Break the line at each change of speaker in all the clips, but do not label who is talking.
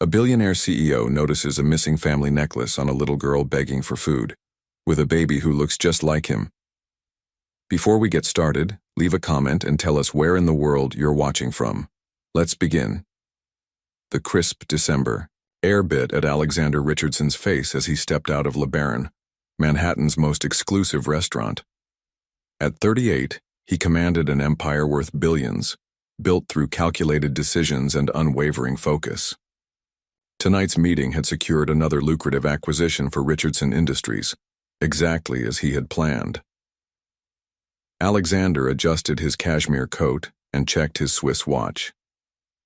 A billionaire CEO notices a missing family necklace on a little girl begging for food, with a baby who looks just like him. Before we get started, leave a comment and tell us where in the world you're watching from. Let's begin. The crisp December air bit at Alexander Richardson's face as he stepped out of LeBaron, Manhattan's most exclusive restaurant. At 38, he commanded an empire worth billions, built through calculated decisions and unwavering focus. Tonight's meeting had secured another lucrative acquisition for Richardson Industries, exactly as he had planned. Alexander adjusted his cashmere coat and checked his Swiss watch.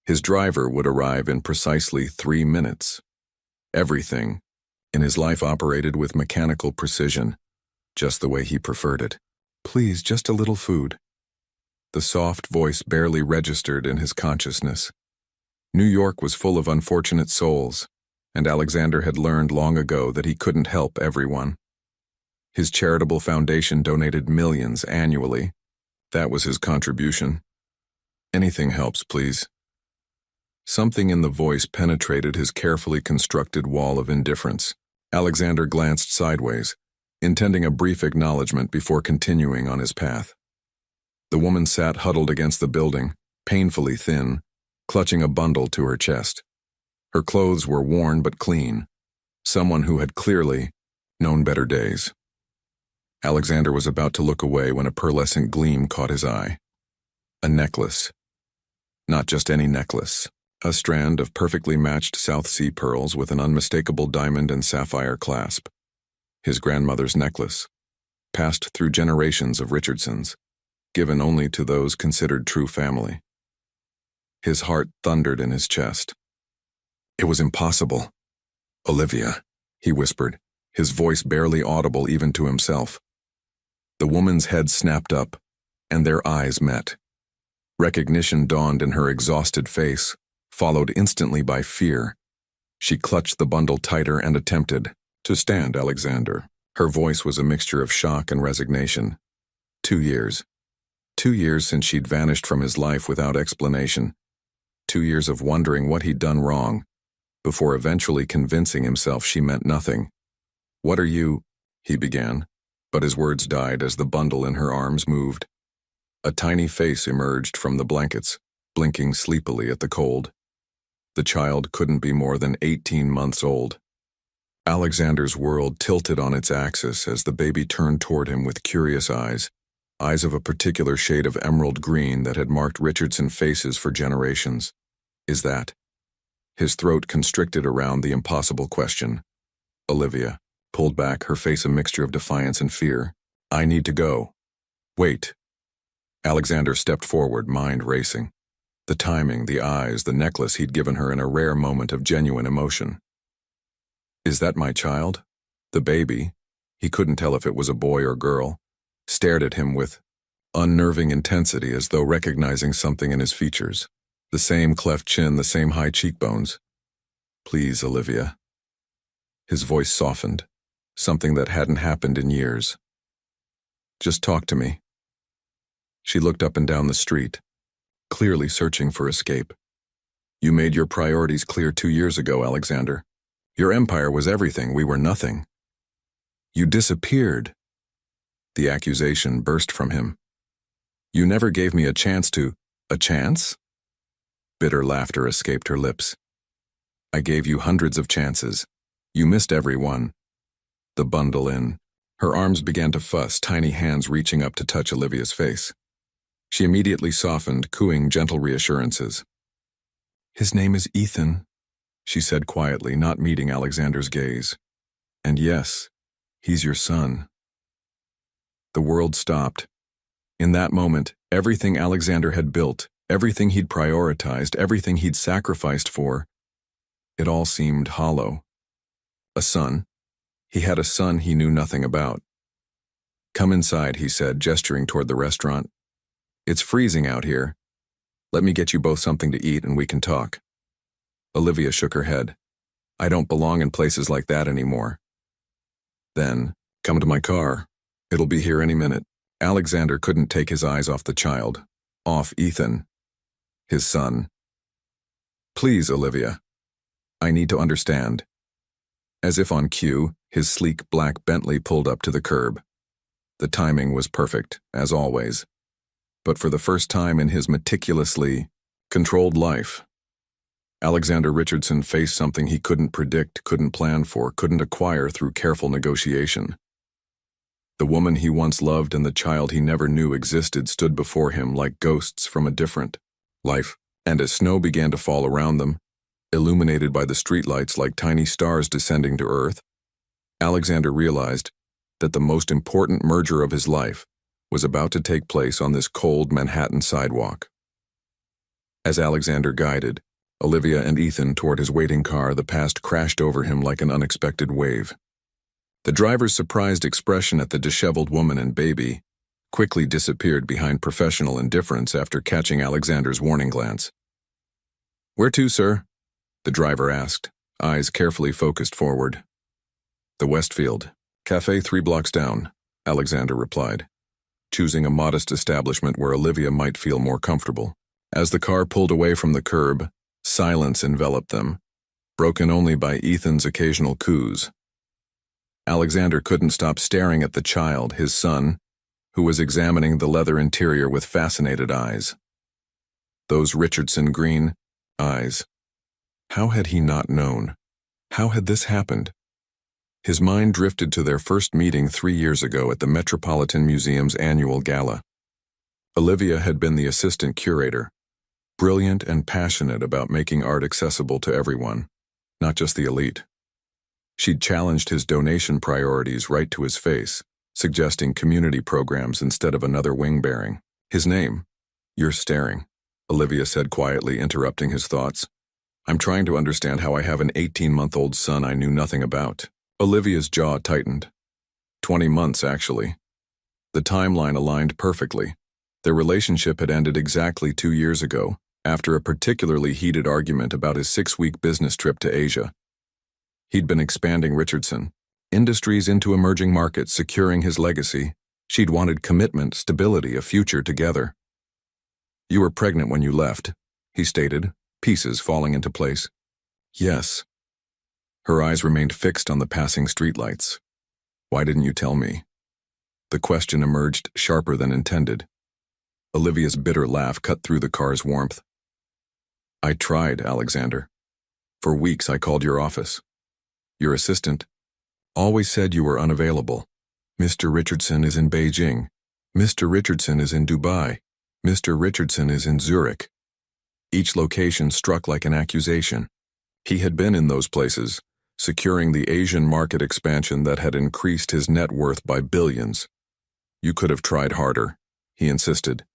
His driver would arrive in precisely 3 minutes. Everything in his life operated with mechanical precision, just the way he preferred it. "Please, just a little food." The soft voice barely registered in his consciousness. New York was full of unfortunate souls, and Alexander had learned long ago that he couldn't help everyone. His charitable foundation donated millions annually. That was his contribution. "Anything helps, please." Something in the voice penetrated his carefully constructed wall of indifference. Alexander glanced sideways, intending a brief acknowledgement before continuing on his path. The woman sat huddled against the building, painfully thin, clutching a bundle to her chest. Her clothes were worn but clean, someone who had clearly known better days. Alexander was about to look away when a pearlescent gleam caught his eye. A necklace. Not just any necklace. A strand of perfectly matched South Sea pearls with an unmistakable diamond and sapphire clasp. His grandmother's necklace, passed through generations of Richardsons, given only to those considered true family. His heart thundered in his chest. It was impossible. "Olivia," he whispered, his voice barely audible even to himself. The woman's head snapped up, and their eyes met. Recognition dawned in her exhausted face, followed instantly by fear. She clutched the bundle tighter and attempted to stand Alexander. Her voice was a mixture of shock and resignation. 2 years. 2 years since she'd vanished from his life without explanation. 2 years of wondering what he'd done wrong, before eventually convincing himself she meant nothing. "What are you?" he began, but his words died as the bundle in her arms moved. A tiny face emerged from the blankets, blinking sleepily at the cold. The child couldn't be more than 18 months old. Alexander's world tilted on its axis as the baby turned toward him with curious eyes of a particular shade of emerald green that had marked Richardson faces for generations. "Is that?" His throat constricted around the impossible question. Olivia pulled back, her face a mixture of defiance and fear. "I need to go." "Wait." Alexander stepped forward, mind racing. The timing, the eyes, the necklace he'd given her in a rare moment of genuine emotion. "Is that my child?" The baby, he couldn't tell if it was a boy or girl, stared at him with unnerving intensity as though recognizing something in his features. The same cleft chin, the same high cheekbones. "Please, Olivia." His voice softened, something that hadn't happened in years. "Just talk to me." She looked up and down the street, clearly searching for escape. "You made your priorities clear 2 years ago, Alexander. Your empire was everything, we were nothing. You disappeared." The accusation burst from him. "You never gave me a chance to—" "A chance?" Bitter laughter escaped her lips. "I gave you hundreds of chances. You missed every one." The bundle in. Her arms began to fuss, tiny hands reaching up to touch Olivia's face. She immediately softened, cooing gentle reassurances. "His name is Ethan," she said quietly, not meeting Alexander's gaze. "And yes, he's your son." The world stopped. In that moment, everything Alexander had built, everything he'd prioritized, everything he'd sacrificed for, it all seemed hollow. A son. He had a son he knew nothing about. "Come inside," he said, gesturing toward the restaurant. "It's freezing out here. Let me get you both something to eat and we can talk." Olivia shook her head. "I don't belong in places like that anymore." "Then, come to my car. It'll be here any minute." Alexander couldn't take his eyes off the child, off Ethan, his son. "Please, Olivia." I need to understand. As if on cue, his sleek black Bentley pulled up to the curb. The timing was perfect, as always. But for the first time in his meticulously controlled life, Alexander Richardson faced something he couldn't predict, couldn't plan for, couldn't acquire through careful negotiation. The woman he once loved and the child he never knew existed stood before him like ghosts from a different life, and as snow began to fall around them, illuminated by the streetlights like tiny stars descending to earth, Alexander realized that the most important merger of his life was about to take place on this cold Manhattan sidewalk. As Alexander guided Olivia and Ethan toward his waiting car, the past crashed over him like an unexpected wave. The driver's surprised expression at the disheveled woman and baby quickly disappeared behind professional indifference after catching Alexander's warning glance. "Where to, sir?" the driver asked, eyes carefully focused forward. "The Westfield Cafe 3 blocks down," Alexander replied, choosing a modest establishment where Olivia might feel more comfortable. As the car pulled away from the curb, silence enveloped them, broken only by Ethan's occasional coos. Alexander couldn't stop staring at the child, his son, who was examining the leather interior with fascinated eyes. Those Richardson green eyes. How had he not known? How had this happened? His mind drifted to their first meeting 3 years ago at the Metropolitan Museum's annual gala. Olivia had been the assistant curator, brilliant and passionate about making art accessible to everyone, not just the elite. She'd challenged his donation priorities right to his face, suggesting community programs instead of another wing-bearing. His name? "You're staring," Olivia said quietly, interrupting his thoughts. "I'm trying to understand how I have an 18-month-old son I knew nothing about." Olivia's jaw tightened. 20 months, actually. The timeline aligned perfectly. Their relationship had ended exactly 2 years ago, after a particularly heated argument about his 6-week business trip to Asia. He'd been expanding Richardson Industries into emerging markets, securing his legacy. She'd wanted commitment, stability, a future together. "You were pregnant when you left," he stated, pieces falling into place. "Yes." Her eyes remained fixed on the passing streetlights. "Why didn't you tell me?" The question emerged sharper than intended. Olivia's bitter laugh cut through the car's warmth. "I tried, Alexander. For weeks I called your office. Your assistant always said you were unavailable. Mr. Richardson is in Beijing. Mr. Richardson is in Dubai. Mr. Richardson is in Zurich." Each location struck like an accusation. He had been in those places, securing the Asian market expansion that had increased his net worth by billions. "You could have tried harder," he insisted.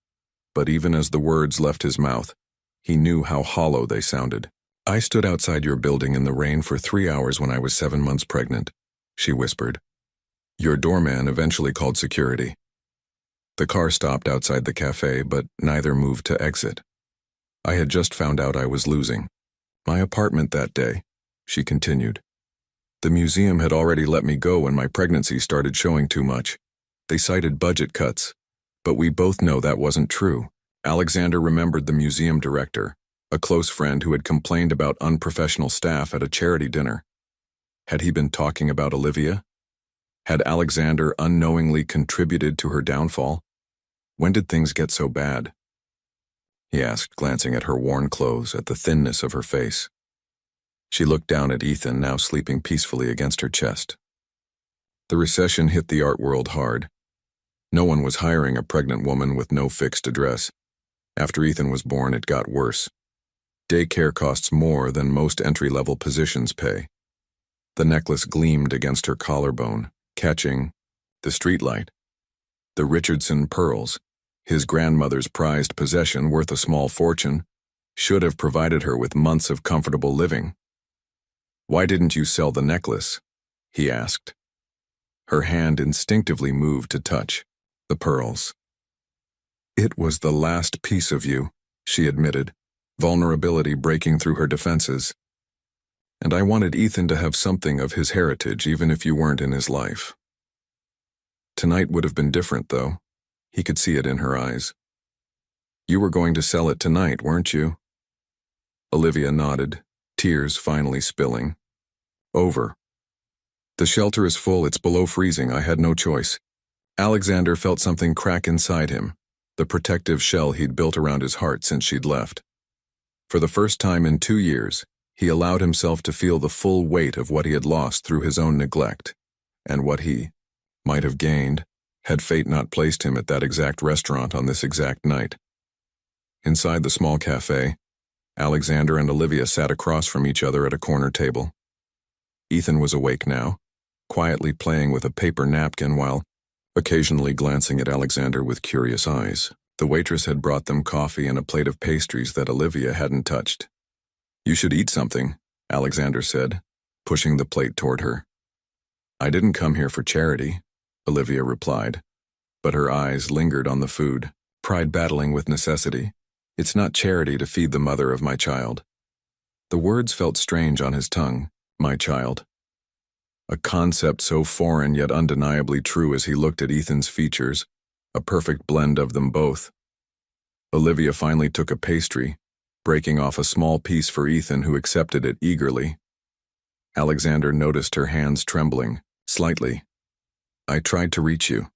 But even as the words left his mouth, he knew how hollow they sounded. "I stood outside your building in the rain for 3 hours when I was 7 months pregnant," she whispered. "Your doorman eventually called security." The car stopped outside the cafe, but neither moved to exit. "I had just found out I was losing my apartment that day," she continued. "The museum had already let me go when my pregnancy started showing too much. They cited budget cuts, but we both know that wasn't true." Alexander remembered the museum director, a close friend who had complained about unprofessional staff at a charity dinner. Had he been talking about Olivia? Had Alexander unknowingly contributed to her downfall? When did things get so bad? He asked, glancing at her worn clothes, at the thinness of her face. She looked down at Ethan, now sleeping peacefully against her chest. The recession hit the art world hard. No one was hiring a pregnant woman with no fixed address. After Ethan was born, it got worse. Daycare costs more than most entry-level positions pay. The necklace gleamed against her collarbone, catching the streetlight. The Richardson pearls, his grandmother's prized possession worth a small fortune, should have provided her with months of comfortable living. "Why didn't you sell the necklace?" he asked. Her hand instinctively moved to touch the pearls. "It was the last piece of you," she admitted, vulnerability breaking through her defenses. "And I wanted Ethan to have something of his heritage, even if you weren't in his life." Tonight would have been different, though. He could see it in her eyes. "You were going to sell it tonight, weren't you?" Olivia nodded, tears finally spilling. Over. The shelter is full, it's below freezing, I had no choice. Alexander felt something crack inside him, the protective shell he'd built around his heart since she'd left. For the first time in 2 years, he allowed himself to feel the full weight of what he had lost through his own neglect, and what he might have gained had fate not placed him at that exact restaurant on this exact night. Inside the small cafe, Alexander and Olivia sat across from each other at a corner table. Ethan was awake now, quietly playing with a paper napkin while occasionally glancing at Alexander with curious eyes. The waitress had brought them coffee and a plate of pastries that Olivia hadn't touched. "You should eat something," Alexander said, pushing the plate toward her. "I didn't come here for charity," Olivia replied, but her eyes lingered on the food, pride battling with necessity. "It's not charity to feed the mother of my child." The words felt strange on his tongue, my child. A concept so foreign yet undeniably true as he looked at Ethan's features, a perfect blend of them both. Olivia finally took a pastry, breaking off a small piece for Ethan, who accepted it eagerly. Alexander noticed her hands trembling, slightly. "I tried to reach you,"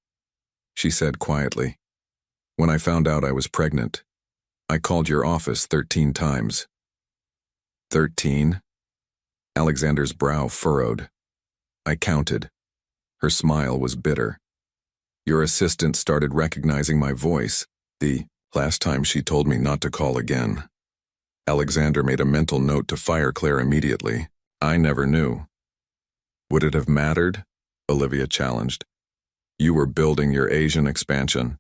she said quietly. "When I found out I was pregnant, I called your office 13 times. 13? Alexander's brow furrowed. "I counted." Her smile was bitter. "Your assistant started recognizing my voice the last time she told me not to call again." Alexander made a mental note to fire Claire immediately. "I never knew." "Would it have mattered?" Olivia challenged. "You were building your Asian expansion.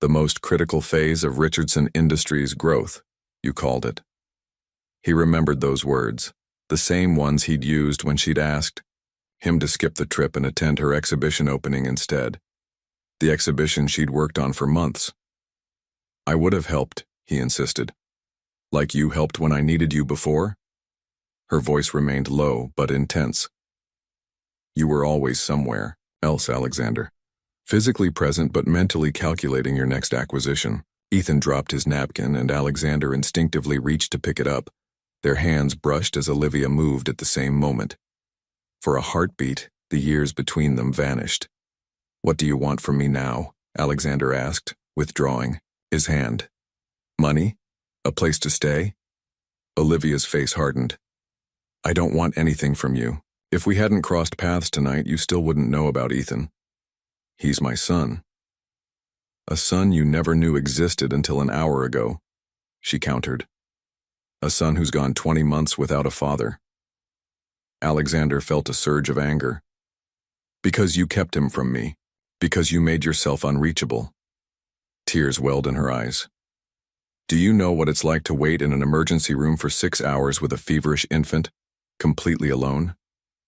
The most critical phase of Richardson Industries' growth, you called it." He remembered those words, the same ones he'd used when she'd asked him to skip the trip and attend her exhibition opening instead. The exhibition she'd worked on for months. "I would have helped," he insisted. "Like you helped when I needed you before?" Her voice remained low but intense. "You were always somewhere else, Alexander. Physically present but mentally calculating your next acquisition." Ethan dropped his napkin and Alexander instinctively reached to pick it up. Their hands brushed as Olivia moved at the same moment. For a heartbeat, the years between them vanished. "What do you want from me now?" Alexander asked, withdrawing his hand. "Money? A place to stay?" Olivia's face hardened. "I don't want anything from you. If we hadn't crossed paths tonight, you still wouldn't know about Ethan. He's my son." "A son you never knew existed until an hour ago," she countered. "A son who's gone 20 months without a father." Alexander felt a surge of anger. "Because you kept him from me. Because you made yourself unreachable." Tears welled in her eyes. "Do you know what it's like to wait in an emergency room for 6 hours with a feverish infant, completely alone?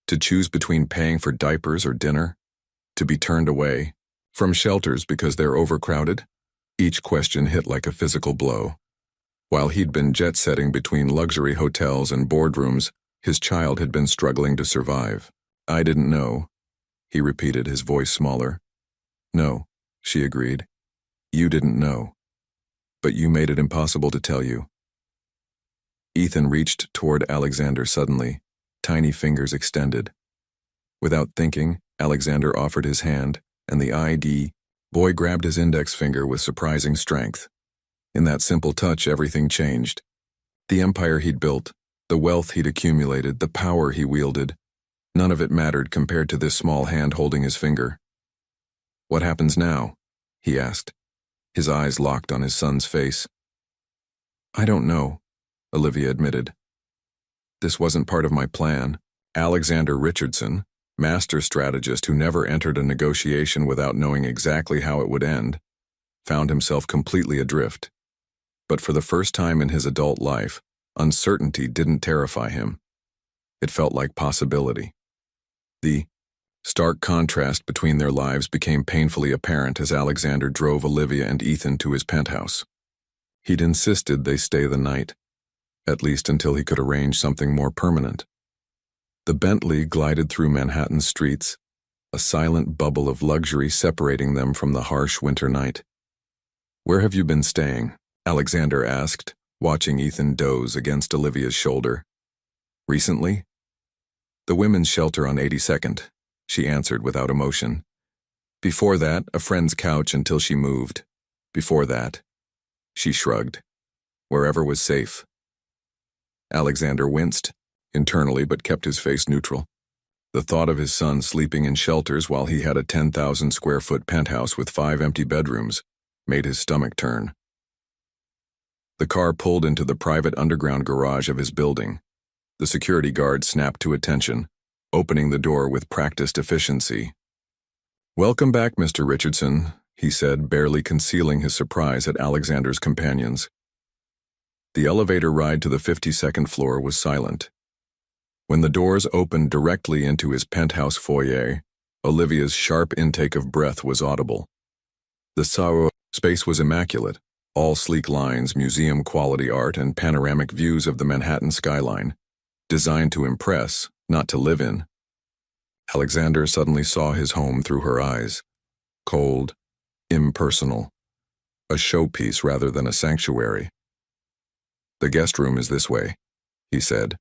To choose between paying for diapers or dinner? To be turned away from shelters because they're overcrowded?" Each question hit like a physical blow. While he'd been jet-setting between luxury hotels and boardrooms, his child had been struggling to survive. "I didn't know," he repeated, his voice smaller. "No," she agreed. "You didn't know. But you made it impossible to tell you." Ethan reached toward Alexander suddenly, tiny fingers extended. Without thinking, Alexander offered his hand, and the ID boy grabbed his index finger with surprising strength. In that simple touch, everything changed. The empire he'd built, the wealth he'd accumulated, the power he wielded, none of it mattered compared to this small hand holding his finger. "What happens now?" he asked, his eyes locked on his son's face. "I don't know," Olivia admitted. "This wasn't part of my plan." Alexander Richardson, master strategist who never entered a negotiation without knowing exactly how it would end, found himself completely adrift. But for the first time in his adult life, uncertainty didn't terrify him. It felt like possibility. The stark contrast between their lives became painfully apparent as Alexander drove Olivia and Ethan to his penthouse. He'd insisted they stay the night, at least until he could arrange something more permanent. The Bentley glided through Manhattan's streets, a silent bubble of luxury separating them from the harsh winter night. "Where have you been staying?" Alexander asked, watching Ethan doze against Olivia's shoulder. Recently? The women's shelter on 82nd, she answered without emotion. Before that, a friend's couch until she moved. Before that, she shrugged. Wherever was safe. Alexander winced, internally, but kept his face neutral. The thought of his son sleeping in shelters while he had a 10,000 square foot penthouse with 5 empty bedrooms made his stomach turn. The car pulled into the private underground garage of his building. The security guard snapped to attention, opening the door with practiced efficiency. "Welcome back, Mr. Richardson," he said, barely concealing his surprise at Alexander's companions. The elevator ride to the 52nd floor was silent. When the doors opened directly into his penthouse foyer, Olivia's sharp intake of breath was audible. The space was immaculate, all sleek lines, museum-quality art, and panoramic views of the Manhattan skyline, designed to impress, not to live in. Alexander suddenly saw his home through her eyes. Cold, impersonal, a showpiece rather than a sanctuary. "The guest room is this way," he said,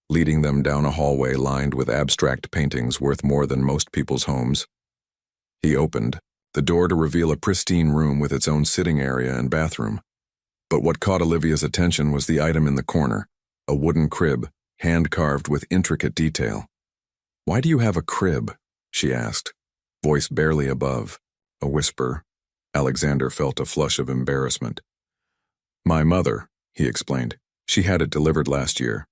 leading them down a hallway lined with abstract paintings worth more than most people's homes. He opened the door to reveal a pristine room with its own sitting area and bathroom. But what caught Olivia's attention was the item in the corner, a wooden crib, hand-carved with intricate detail. "Why do you have a crib?" she asked, voice barely above, a whisper. Alexander felt a flush of embarrassment. "My mother," he explained. "She had it delivered last year.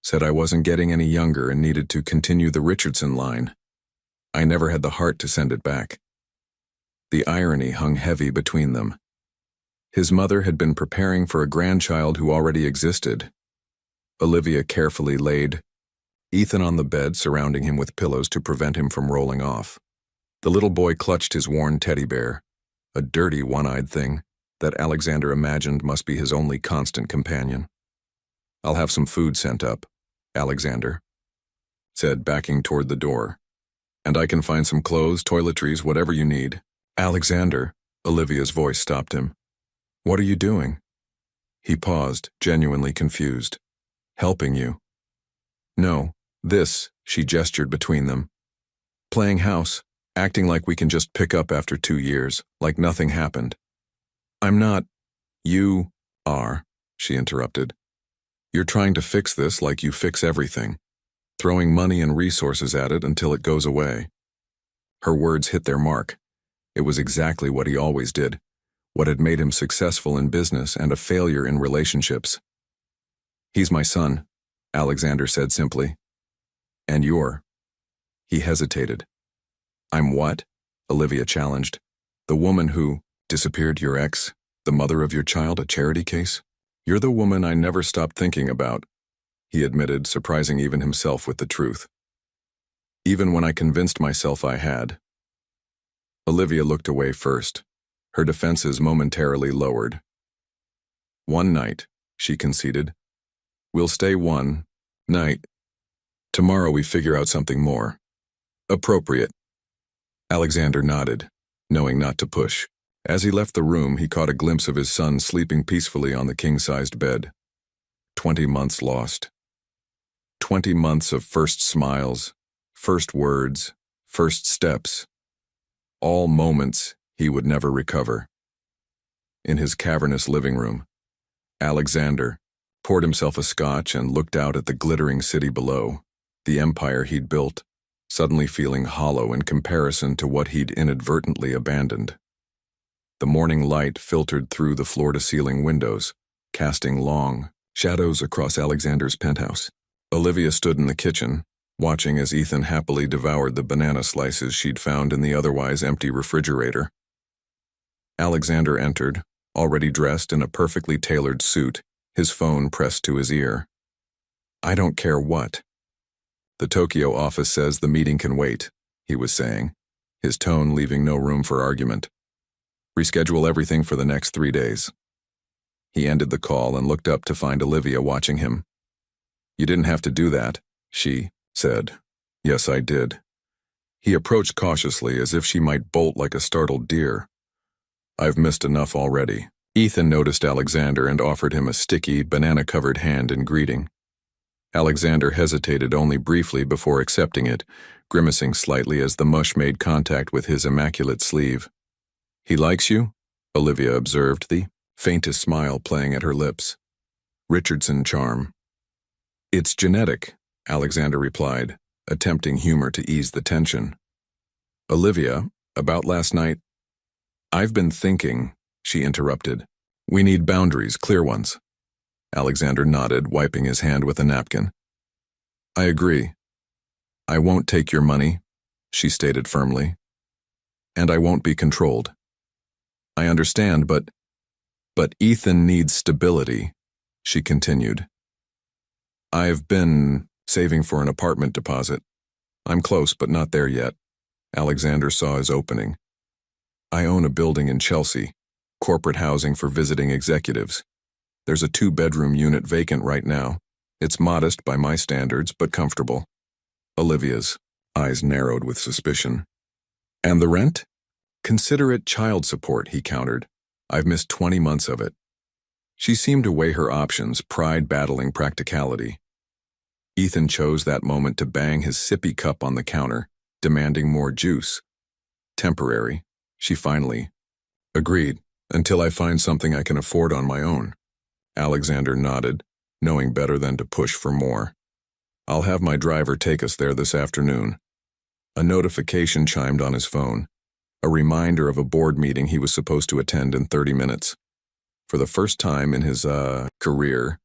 Said I wasn't getting any younger and needed to continue the Richardson line. I never had the heart to send it back." The irony hung heavy between them. His mother had been preparing for a grandchild who already existed. Olivia carefully laid Ethan on the bed, surrounding him with pillows to prevent him from rolling off. The little boy clutched his worn teddy bear, a dirty, one-eyed thing that Alexander imagined must be his only constant companion. "I'll have some food sent up," Alexander said, backing toward the door. "And I can find some clothes, toiletries, whatever you need." "Alexander," Olivia's voice stopped him. "What are you doing?" He paused, genuinely confused. "Helping you." "No, this," she gestured between them. "Playing house, acting like we can just pick up after 2 years, like nothing happened." "I'm not." "You are," she interrupted. "You're trying to fix this like you fix everything, throwing money and resources at it until it goes away." Her words hit their mark. It was exactly what he always did, what had made him successful in business and a failure in relationships. "He's my son," Alexander said simply. "And you're." He hesitated. "I'm what?" Olivia challenged. "The woman who disappeared, your ex, the mother of your child, a charity case? You're the woman I never stopped thinking about," he admitted, surprising even himself with the truth. "Even when I convinced myself I had." Olivia looked away first, her defenses momentarily lowered. "One night," she conceded. "We'll stay one night. Tomorrow we figure out something more appropriate." Alexander nodded, knowing not to push. As he left the room, he caught a glimpse of his son sleeping peacefully on the king-sized bed. 20 months lost. 20 months of first smiles, first words, first steps. All moments he would never recover. In his cavernous living room, Alexander poured himself a scotch and looked out at the glittering city below, the empire he'd built, suddenly feeling hollow in comparison to what he'd inadvertently abandoned. The morning light filtered through the floor-to-ceiling windows, casting long shadows across Alexander's penthouse. Olivia stood in the kitchen, watching as Ethan happily devoured the banana slices she'd found in the otherwise empty refrigerator. Alexander entered, already dressed in a perfectly tailored suit, his phone pressed to his ear. "I don't care what." "The Tokyo office says the meeting can wait," he was saying, his tone leaving no room for argument. "Reschedule everything for the next 3 days." He ended the call and looked up to find Olivia watching him. "You didn't have to do that," she said. "Yes, I did." He approached cautiously as if she might bolt like a startled deer. "I've missed enough already." Ethan noticed Alexander and offered him a sticky, banana-covered hand in greeting. Alexander hesitated only briefly before accepting it, grimacing slightly as the mush made contact with his immaculate sleeve. "He likes you?" Olivia observed, the faintest smile playing at her lips. "Richardson charm." "It's genetic," Alexander replied, attempting humor to ease the tension. "Olivia, about last night—" "I've been thinking," she interrupted. "We need boundaries, clear ones." Alexander nodded, wiping his hand with a napkin. "I agree. I won't take your money," she stated firmly. "And I won't be controlled." "I understand, but Ethan needs stability," she continued. "I've been saving for an apartment deposit. I'm close, but not there yet." Alexander saw his opening. "I own a building in Chelsea, corporate housing for visiting executives. There's a 2-bedroom unit vacant right now. It's modest by my standards, but comfortable." Olivia's eyes narrowed with suspicion. "And the rent?" "Consider it child support," he countered. "I've missed 20 months of it." She seemed to weigh her options, pride battling practicality. Ethan chose that moment to bang his sippy cup on the counter, demanding more juice. "Temporary," she finally agreed, "until I find something I can afford on my own." Alexander nodded, knowing better than to push for more. "I'll have my driver take us there this afternoon." A notification chimed on his phone, a reminder of a board meeting he was supposed to attend in 30 minutes. For the first time in his career,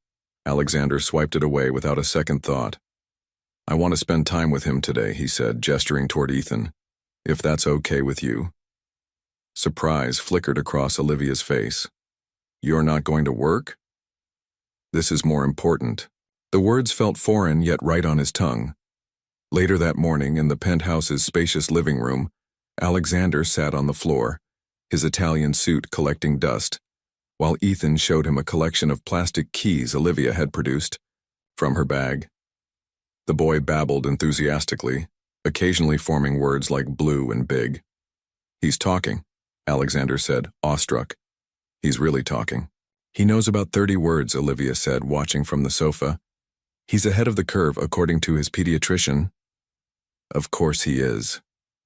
Alexander swiped it away without a second thought. "I want to spend time with him today," he said, gesturing toward Ethan. "If that's okay with you." Surprise flickered across Olivia's face. "You're not going to work?" "This is more important." The words felt foreign yet right on his tongue. Later that morning, in the penthouse's spacious living room, Alexander sat on the floor, his Italian suit collecting dust, while Ethan showed him a collection of plastic keys Olivia had produced from her bag. The boy babbled enthusiastically, occasionally forming words like blue and big. "He's talking," Alexander said, awestruck. "He's really talking." "He knows about 30 words," Olivia said, watching from the sofa. "He's ahead of the curve, according to his pediatrician." "Of course he is,"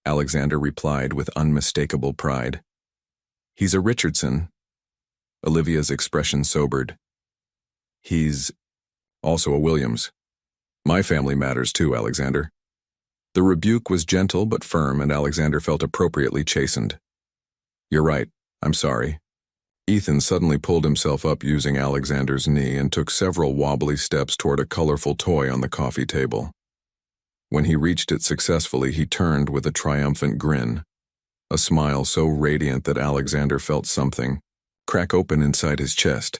Alexander replied with unmistakable pride. "He's a Richardson." Olivia's expression sobered. "He's also a Williams. My family matters too, Alexander." The rebuke was gentle but firm, and Alexander felt appropriately chastened. "You're right. I'm sorry." Ethan suddenly pulled himself up using Alexander's knee and took several wobbly steps toward a colorful toy on the coffee table. When he reached it successfully, he turned with a triumphant grin, a smile so radiant that Alexander felt something crack open inside his chest.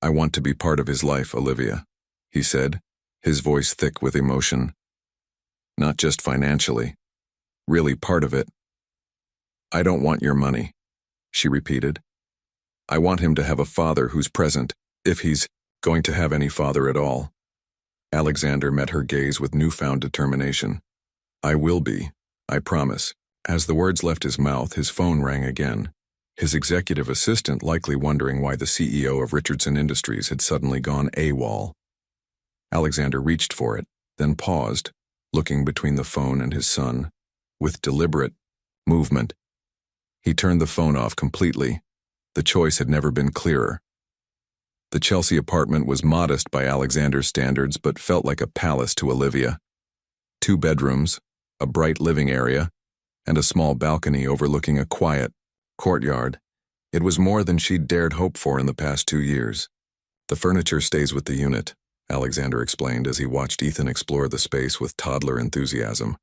"I want to be part of his life, Olivia," he said, his voice thick with emotion. "Not just financially, really part of it." "I don't want your money," she repeated. "I want him to have a father who's present, if he's going to have any father at all." Alexander met her gaze with newfound determination. "I will be, I promise." As the words left his mouth, his phone rang again, his executive assistant likely wondering why the CEO of Richardson Industries had suddenly gone AWOL. Alexander reached for it, then paused, looking between the phone and his son, with deliberate movement. He turned the phone off completely. The choice had never been clearer. The Chelsea apartment was modest by Alexander's standards, but felt like a palace to Olivia. 2 bedrooms, a bright living area, and a small balcony overlooking a quiet courtyard. It was more than she'd dared hope for in the past 2 years. "The furniture stays with the unit," Alexander explained as he watched Ethan explore the space with toddler enthusiasm.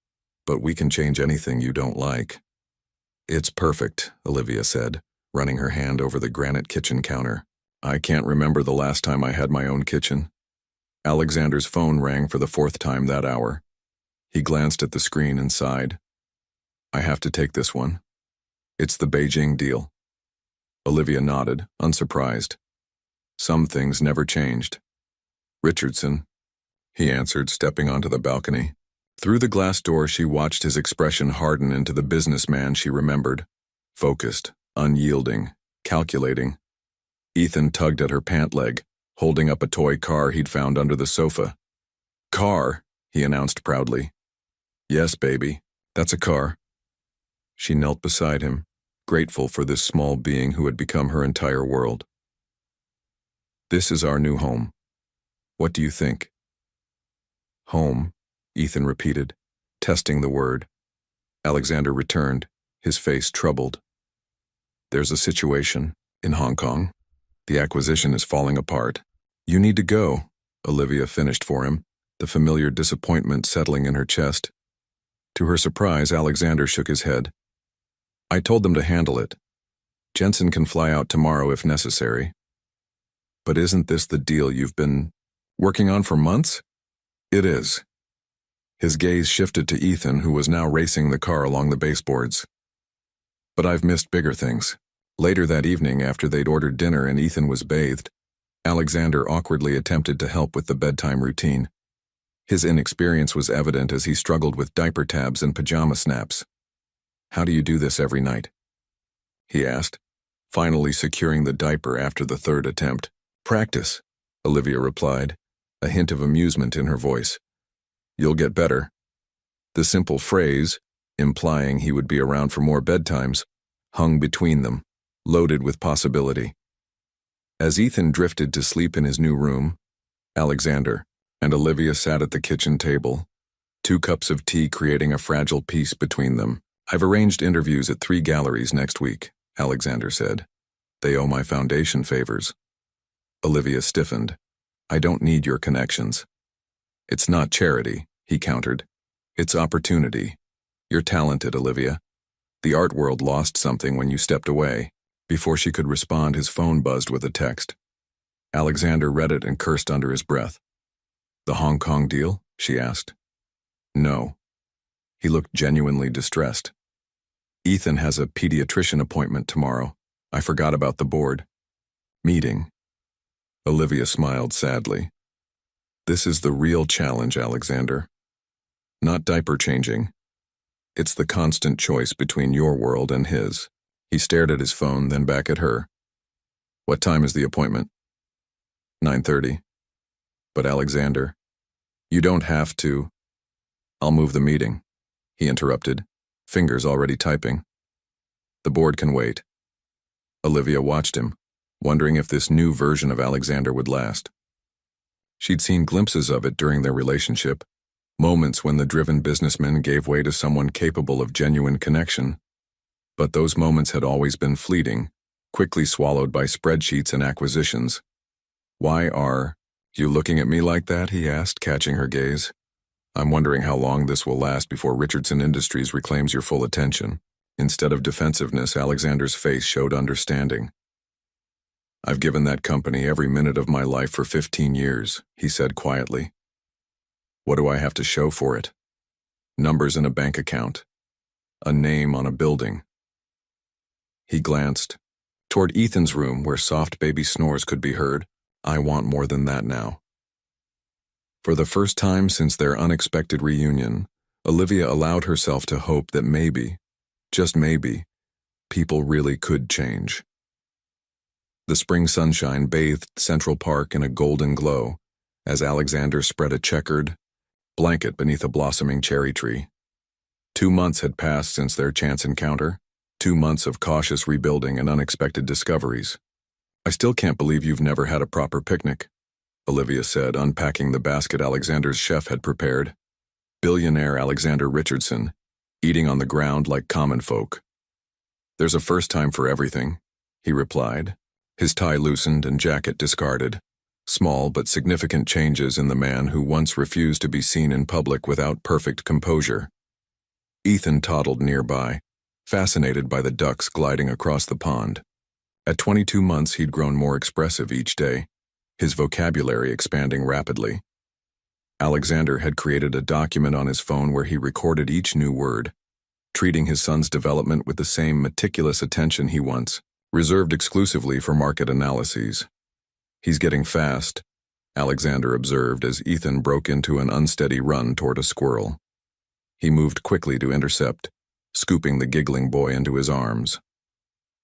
"But we can change anything you don't like." "It's perfect," Olivia said, running her hand over the granite kitchen counter. "I can't remember the last time I had my own kitchen." Alexander's phone rang for the 4th time that hour. He glanced at the screen and sighed. "I have to take this one. It's the Beijing deal." Olivia nodded, unsurprised. Some things never changed. "Richardson," he answered, stepping onto the balcony. Through the glass door, she watched his expression harden into the businessman she remembered. Focused, unyielding, calculating. Ethan tugged at her pant leg, holding up a toy car he'd found under the sofa. Car, he announced proudly. Yes, baby, that's a car. She knelt beside him, grateful for this small being who had become her entire world. This is our new home. What do you think? Home, Ethan repeated, testing the word. Alexander returned, his face troubled. There's a situation in Hong Kong. The acquisition is falling apart. You need to go, Olivia finished for him, the familiar disappointment settling in her chest. To her surprise, Alexander shook his head. I told them to handle it. Jensen can fly out tomorrow if necessary. But isn't this the deal you've been working on for months? It is. His gaze shifted to Ethan, who was now racing the car along the baseboards. But I've missed bigger things. Later that evening, after they'd ordered dinner and Ethan was bathed, Alexander awkwardly attempted to help with the bedtime routine. His inexperience was evident as he struggled with diaper tabs and pajama snaps. How do you do this every night? He asked, finally securing the diaper after the third attempt. Practice, Olivia replied, a hint of amusement in her voice. You'll get better. The simple phrase, implying he would be around for more bedtimes, hung between them, loaded with possibility. As Ethan drifted to sleep in his new room, Alexander and Olivia sat at the kitchen table, 2 cups of tea creating a fragile peace between them. I've arranged interviews at 3 galleries next week, Alexander said. They owe my foundation favors. Olivia stiffened. I don't need your connections. It's not charity, he countered. It's opportunity. You're talented, Olivia. The art world lost something when you stepped away. Before she could respond, his phone buzzed with a text. Alexander read it and cursed under his breath. The Hong Kong deal? She asked. No. He looked genuinely distressed. Ethan has a pediatrician appointment tomorrow. I forgot about the board meeting. Olivia smiled sadly. This is the real challenge, Alexander. Not diaper changing. It's the constant choice between your world and his. He stared at his phone, then back at her. What time is the appointment? 9:30. But Alexander, you don't have to. I'll move the meeting, he interrupted, fingers already typing. The board can wait. Olivia watched him, wondering if this new version of Alexander would last. She'd seen glimpses of it during their relationship, moments when the driven businessman gave way to someone capable of genuine connection. But those moments had always been fleeting, quickly swallowed by spreadsheets and acquisitions. Why are you looking at me like that? He asked, catching her gaze. I'm wondering how long this will last before Richardson Industries reclaims your full attention. Instead of defensiveness, Alexander's face showed understanding. I've given that company every minute of my life for 15 years, he said quietly. What do I have to show for it? Numbers in a bank account. A name on a building. He glanced toward Ethan's room where soft baby snores could be heard. I want more than that now. For the first time since their unexpected reunion, Olivia allowed herself to hope that maybe, just maybe, people really could change. The spring sunshine bathed Central Park in a golden glow as Alexander spread a checkered blanket beneath a blossoming cherry tree. 2 months had passed since their chance encounter, 2 months of cautious rebuilding and unexpected discoveries. I still can't believe you've never had a proper picnic, Olivia said, unpacking the basket Alexander's chef had prepared. Billionaire Alexander Richardson, eating on the ground like common folk. There's a first time for everything, he replied, his tie loosened and jacket discarded. Small but significant changes in the man who once refused to be seen in public without perfect composure. Ethan toddled nearby, fascinated by the ducks gliding across the pond. At 22 months, he'd grown more expressive each day, his vocabulary expanding rapidly. Alexander had created a document on his phone where he recorded each new word, treating his son's development with the same meticulous attention he once reserved exclusively for market analyses. He's getting fast, Alexander observed as Ethan broke into an unsteady run toward a squirrel. He moved quickly to intercept, scooping the giggling boy into his arms.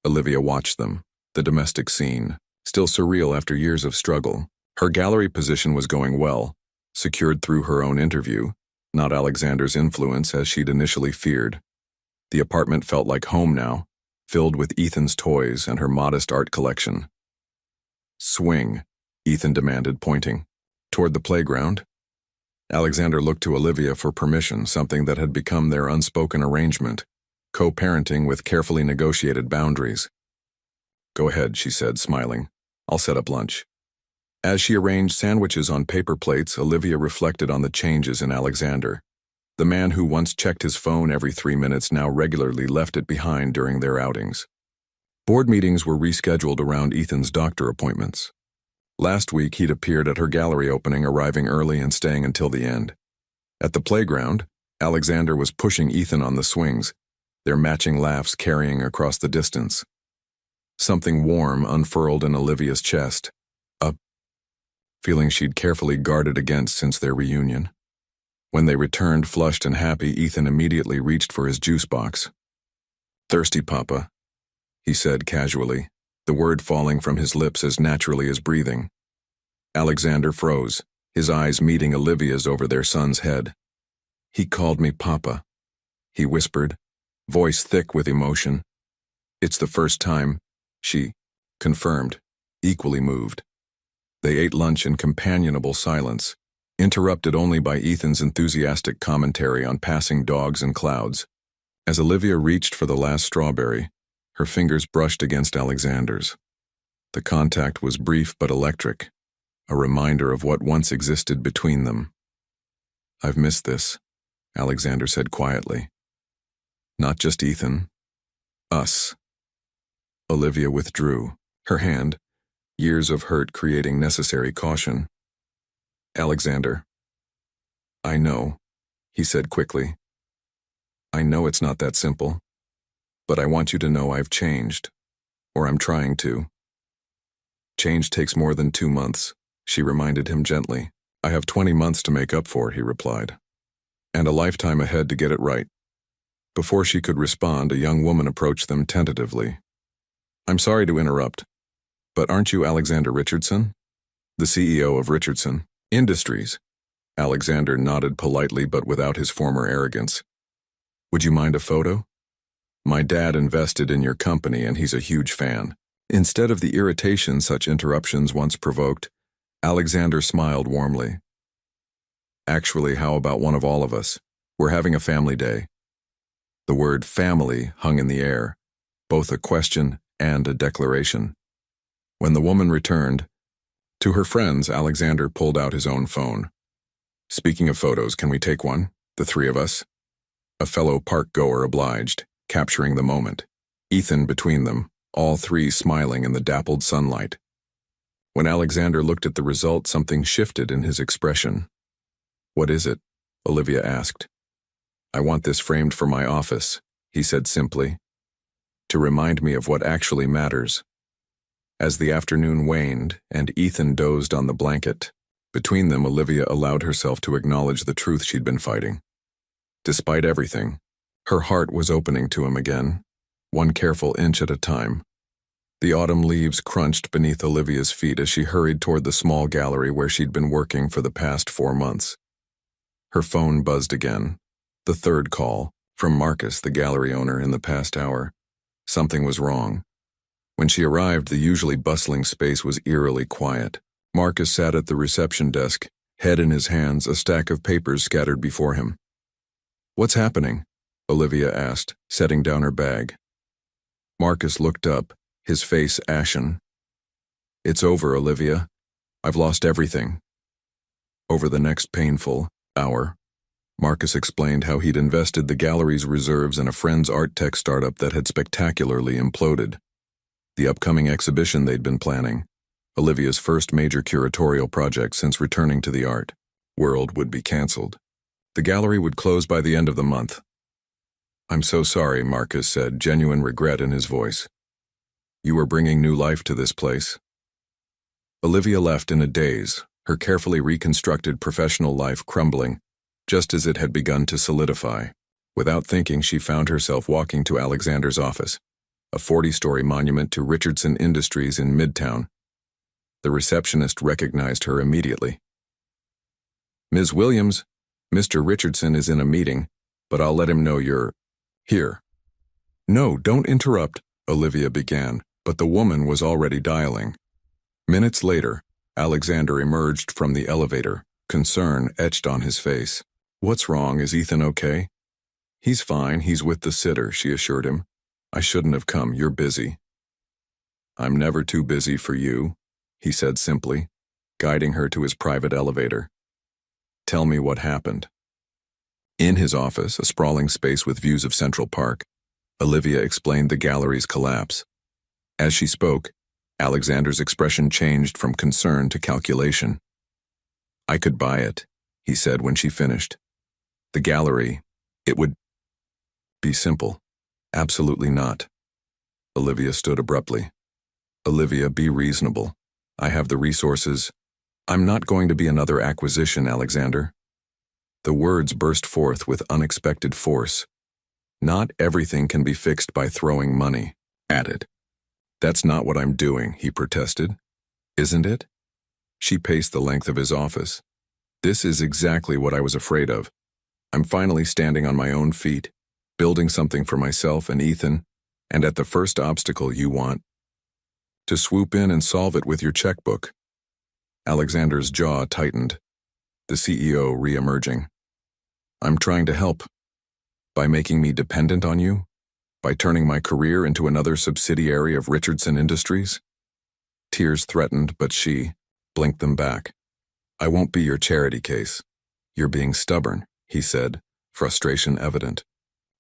Olivia watched them, the domestic scene, still surreal after years of struggle. Her gallery position was going well, secured through her own interview, not Alexander's influence as she'd initially feared. The apartment felt like home now, filled with Ethan's toys and her modest art collection. "Swing," Ethan demanded, pointing. "Toward the playground?" Alexander looked to Olivia for permission, something that had become their unspoken arrangement, co-parenting with carefully negotiated boundaries. "Go ahead," she said, smiling. "I'll set up lunch." As she arranged sandwiches on paper plates, Olivia reflected on the changes in Alexander. The man who once checked his phone every 3 minutes now regularly left it behind during their outings. Board meetings were rescheduled around Ethan's doctor appointments. Last week, he'd appeared at her gallery opening, arriving early and staying until the end. At the playground, Alexander was pushing Ethan on the swings, their matching laughs carrying across the distance. Something warm unfurled in Olivia's chest, a feeling she'd carefully guarded against since their reunion. When they returned flushed and happy, Ethan immediately reached for his juice box. "Thirsty, Papa?" he said casually, the word falling from his lips as naturally as breathing. Alexander froze, his eyes meeting Olivia's over their son's head. "He called me Papa," he whispered, voice thick with emotion. "It's the first time," she confirmed, equally moved. They ate lunch in companionable silence, interrupted only by Ethan's enthusiastic commentary on passing dogs and clouds. As Olivia reached for the last strawberry, her fingers brushed against Alexander's. The contact was brief but electric, a reminder of what once existed between them. "I've missed this," Alexander said quietly. "Not just Ethan. Us." Olivia withdrew, her hand, years of hurt creating necessary caution. "Alexander, I know," he said quickly. "I know it's not that simple, but I want you to know I've changed, or I'm trying to." "Change takes more than 2 months," she reminded him gently. "I have 20 months to make up for," he replied, "and a lifetime ahead to get it right." Before she could respond, a young woman approached them tentatively. "I'm sorry to interrupt, but aren't you Alexander Richardson? The CEO of Richardson Industries?" Alexander nodded politely but without his former arrogance. "Would you mind a photo? My dad invested in your company and he's a huge fan." Instead of the irritation such interruptions once provoked, Alexander smiled warmly. "Actually, how about one of all of us? We're having a family day." The word family hung in the air, both a question and a declaration. When the woman returned, to her friends, Alexander pulled out his own phone. "Speaking of photos, can we take one? The 3 of us?" A fellow park-goer obliged, capturing the moment. Ethan between them, all 3 smiling in the dappled sunlight. When Alexander looked at the result, something shifted in his expression. "What is it?" Olivia asked. "I want this framed for my office," he said simply, "to remind me of what actually matters." As the afternoon waned and Ethan dozed on the blanket, between them Olivia allowed herself to acknowledge the truth she'd been fighting. Despite everything, her heart was opening to him again, one careful inch at a time. The autumn leaves crunched beneath Olivia's feet as she hurried toward the small gallery where she'd been working for the past 4 months. Her phone buzzed again, the 3rd call, from Marcus, the gallery owner, in the past hour. Something was wrong. When she arrived, the usually bustling space was eerily quiet. Marcus sat at the reception desk, head in his hands, a stack of papers scattered before him. "What's happening?" Olivia asked, setting down her bag. Marcus looked up, his face ashen. "It's over, Olivia. I've lost everything." Over the next painful hour, Marcus explained how he'd invested the gallery's reserves in a friend's art tech startup that had spectacularly imploded. The upcoming exhibition they'd been planning, Olivia's first major curatorial project since returning to the art world, would be canceled. The gallery would close by the end of the month. "I'm so sorry," Marcus said, genuine regret in his voice. "You were bringing new life to this place." Olivia left in a daze, her carefully reconstructed professional life crumbling, just as it had begun to solidify. Without thinking, she found herself walking to Alexander's office, a 40-story monument to Richardson Industries in Midtown. The receptionist recognized her immediately. Ms. Williams, Mr. Richardson is in a meeting, but I'll let him know you're here. No, don't interrupt, Olivia began, but the woman was already dialing. Minutes later, Alexander emerged from the elevator, concern etched on his face. What's wrong? Is Ethan okay? He's fine, he's with the sitter, she assured him. I shouldn't have come, you're busy. I'm never too busy for you, he said simply, guiding her to his private elevator. Tell me what happened. In his office, a sprawling space with views of Central Park, Olivia explained the gallery's collapse. As she spoke, Alexander's expression changed from concern to calculation. I could buy it, he said when she finished. The gallery, it would be simple. Absolutely not. Olivia stood abruptly. Olivia, be reasonable. I have the resources. I'm not going to be another acquisition, Alexander. The words burst forth with unexpected force. Not everything can be fixed by throwing money at it. That's not what I'm doing, he protested. Isn't it? She paced the length of his office. This is exactly what I was afraid of. I'm finally standing on my own feet, building something for myself and Ethan, and at the first obstacle you want to swoop in and solve it with your checkbook. Alexander's jaw tightened, the CEO re-emerging. I'm trying to help. By making me dependent on you? By turning my career into another subsidiary of Richardson Industries? Tears threatened, but she blinked them back. I won't be your charity case. You're being stubborn, he said, frustration evident.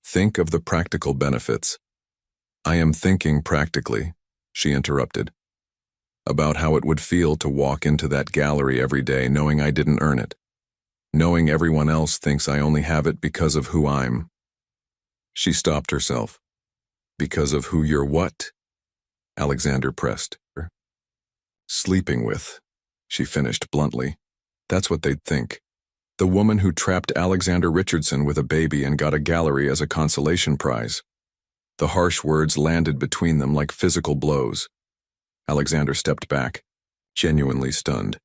Think of the practical benefits. I am thinking practically, she interrupted. About how it would feel to walk into that gallery every day knowing I didn't earn it. Knowing everyone else thinks I only have it because of who I'm. She stopped herself. Because of who you're what? Alexander pressed her. Sleeping with, she finished bluntly. That's what they'd think. The woman who trapped Alexander Richardson with a baby and got a gallery as a consolation prize. The harsh words landed between them like physical blows. Alexander stepped back, genuinely stunned.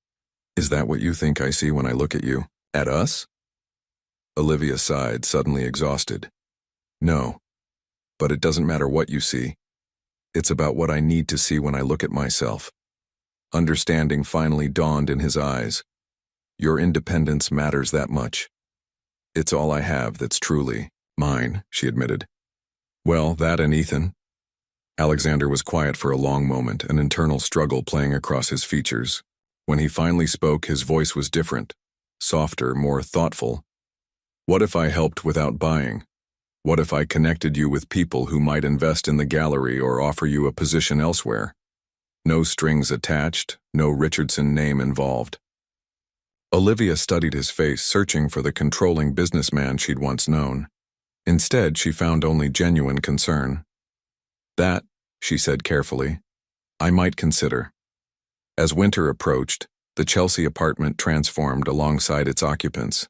Is that what you think I see when I look at you? At us? Olivia sighed, suddenly exhausted. No, but it doesn't matter what you see. It's about what I need to see when I look at myself. Understanding finally dawned in his eyes. Your independence matters that much. It's all I have that's truly mine, she admitted. Well, that and Ethan. Alexander was quiet for a long moment, an internal struggle playing across his features. When he finally spoke, his voice was different, softer, more thoughtful. What if I helped without buying? What if I connected you with people who might invest in the gallery or offer you a position elsewhere? No strings attached, no Richardson name involved. Olivia studied his face, searching for the controlling businessman she'd once known. Instead, she found only genuine concern. That, she said carefully, I might consider. As winter approached, the Chelsea apartment transformed alongside its occupants.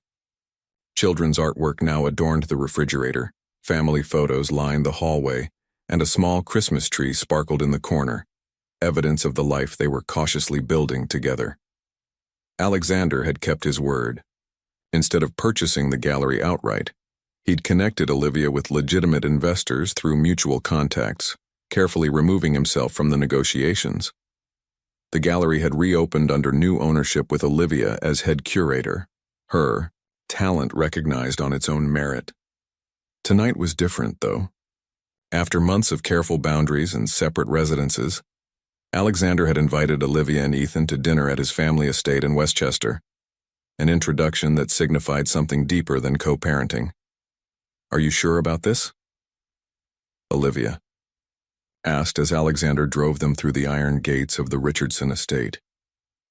Children's artwork now adorned the refrigerator, family photos lined the hallway, and a small Christmas tree sparkled in the corner, evidence of the life they were cautiously building together. Alexander had kept his word. Instead of purchasing the gallery outright, he'd connected Olivia with legitimate investors through mutual contacts, carefully removing himself from the negotiations. The gallery had reopened under new ownership with Olivia as head curator, her talent recognized on its own merit. Tonight was different, though. After months of careful boundaries and separate residences, Alexander had invited Olivia and Ethan to dinner at his family estate in Westchester, an introduction that signified something deeper than co-parenting. Are you sure about this? Olivia asked as Alexander drove them through the iron gates of the Richardson estate.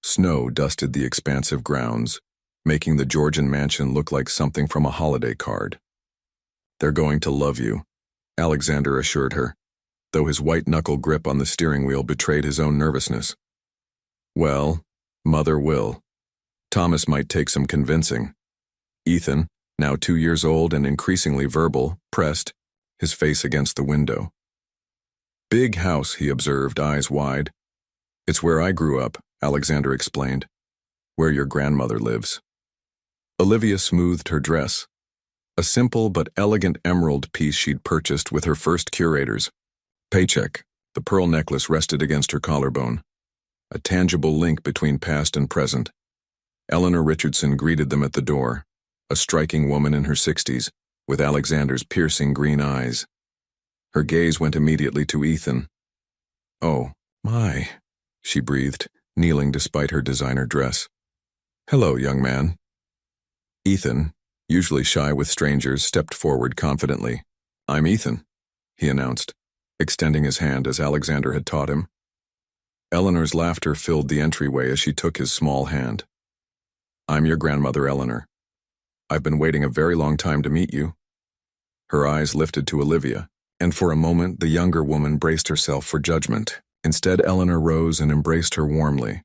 Snow dusted the expansive grounds, making the Georgian mansion look like something from a holiday card. They're going to love you, Alexander assured her, though his white-knuckle grip on the steering wheel betrayed his own nervousness. Well, Mother will. Thomas might take some convincing. Ethan, now 2 years old and increasingly verbal, pressed, his face against the window. Big house, he observed, eyes wide. It's where I grew up, Alexander explained. Where your grandmother lives. Olivia smoothed her dress, a simple but elegant emerald piece she'd purchased with her first curator's paycheck. The pearl necklace rested against her collarbone, a tangible link between past and present. Eleanor Richardson greeted them at the door, a striking woman in her 60s, with Alexander's piercing green eyes. Her gaze went immediately to Ethan. "Oh, my," she breathed, kneeling despite her designer dress. "Hello, young man." Ethan, usually shy with strangers, stepped forward confidently. "I'm Ethan," he announced, extending his hand as Alexander had taught him. Eleanor's laughter filled the entryway as she took his small hand. "I'm your grandmother, Eleanor. I've been waiting a very long time to meet you." Her eyes lifted to Olivia, and for a moment the younger woman braced herself for judgment. Instead, Eleanor rose and embraced her warmly.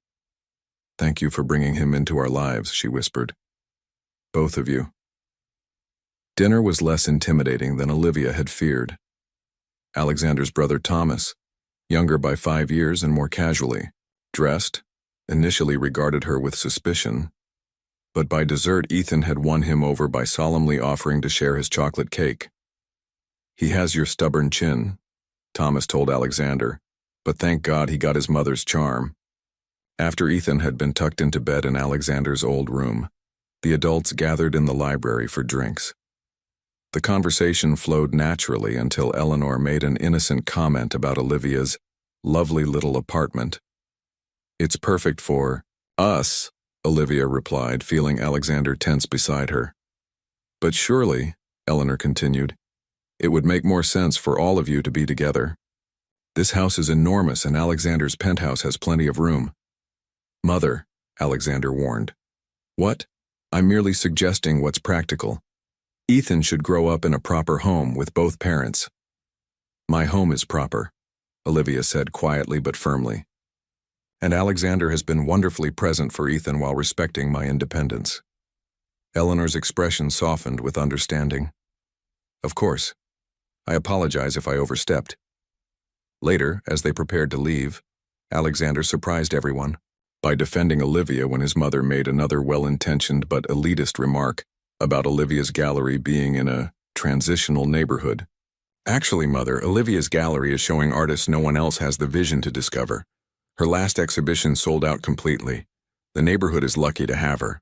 "Thank you for bringing him into our lives," she whispered. "Both of you." Dinner was less intimidating than Olivia had feared. Alexander's brother Thomas, younger by 5 years and more casually dressed, initially regarded her with suspicion. But by dessert, Ethan had won him over by solemnly offering to share his chocolate cake. "He has your stubborn chin," Thomas told Alexander, but thank God he got his mother's charm. After Ethan had been tucked into bed in Alexander's old room, the adults gathered in the library for drinks. The conversation flowed naturally until Eleanor made an innocent comment about Olivia's lovely little apartment. "It's perfect for us," Olivia replied, feeling Alexander tense beside her. "But surely," Eleanor continued, "it would make more sense for all of you to be together. This house is enormous and Alexander's penthouse has plenty of room." "Mother," Alexander warned. "What? I'm merely suggesting what's practical. Ethan should grow up in a proper home with both parents." "My home is proper," Olivia said quietly but firmly. "And Alexander has been wonderfully present for Ethan while respecting my independence." Eleanor's expression softened with understanding. "Of course. I apologize if I overstepped." Later, as they prepared to leave, Alexander surprised everyone by defending Olivia when his mother made another well-intentioned but elitist remark about Olivia's gallery being in a transitional neighborhood. "Actually, Mother, Olivia's gallery is showing artists no one else has the vision to discover. Her last exhibition sold out completely. The neighborhood is lucky to have her."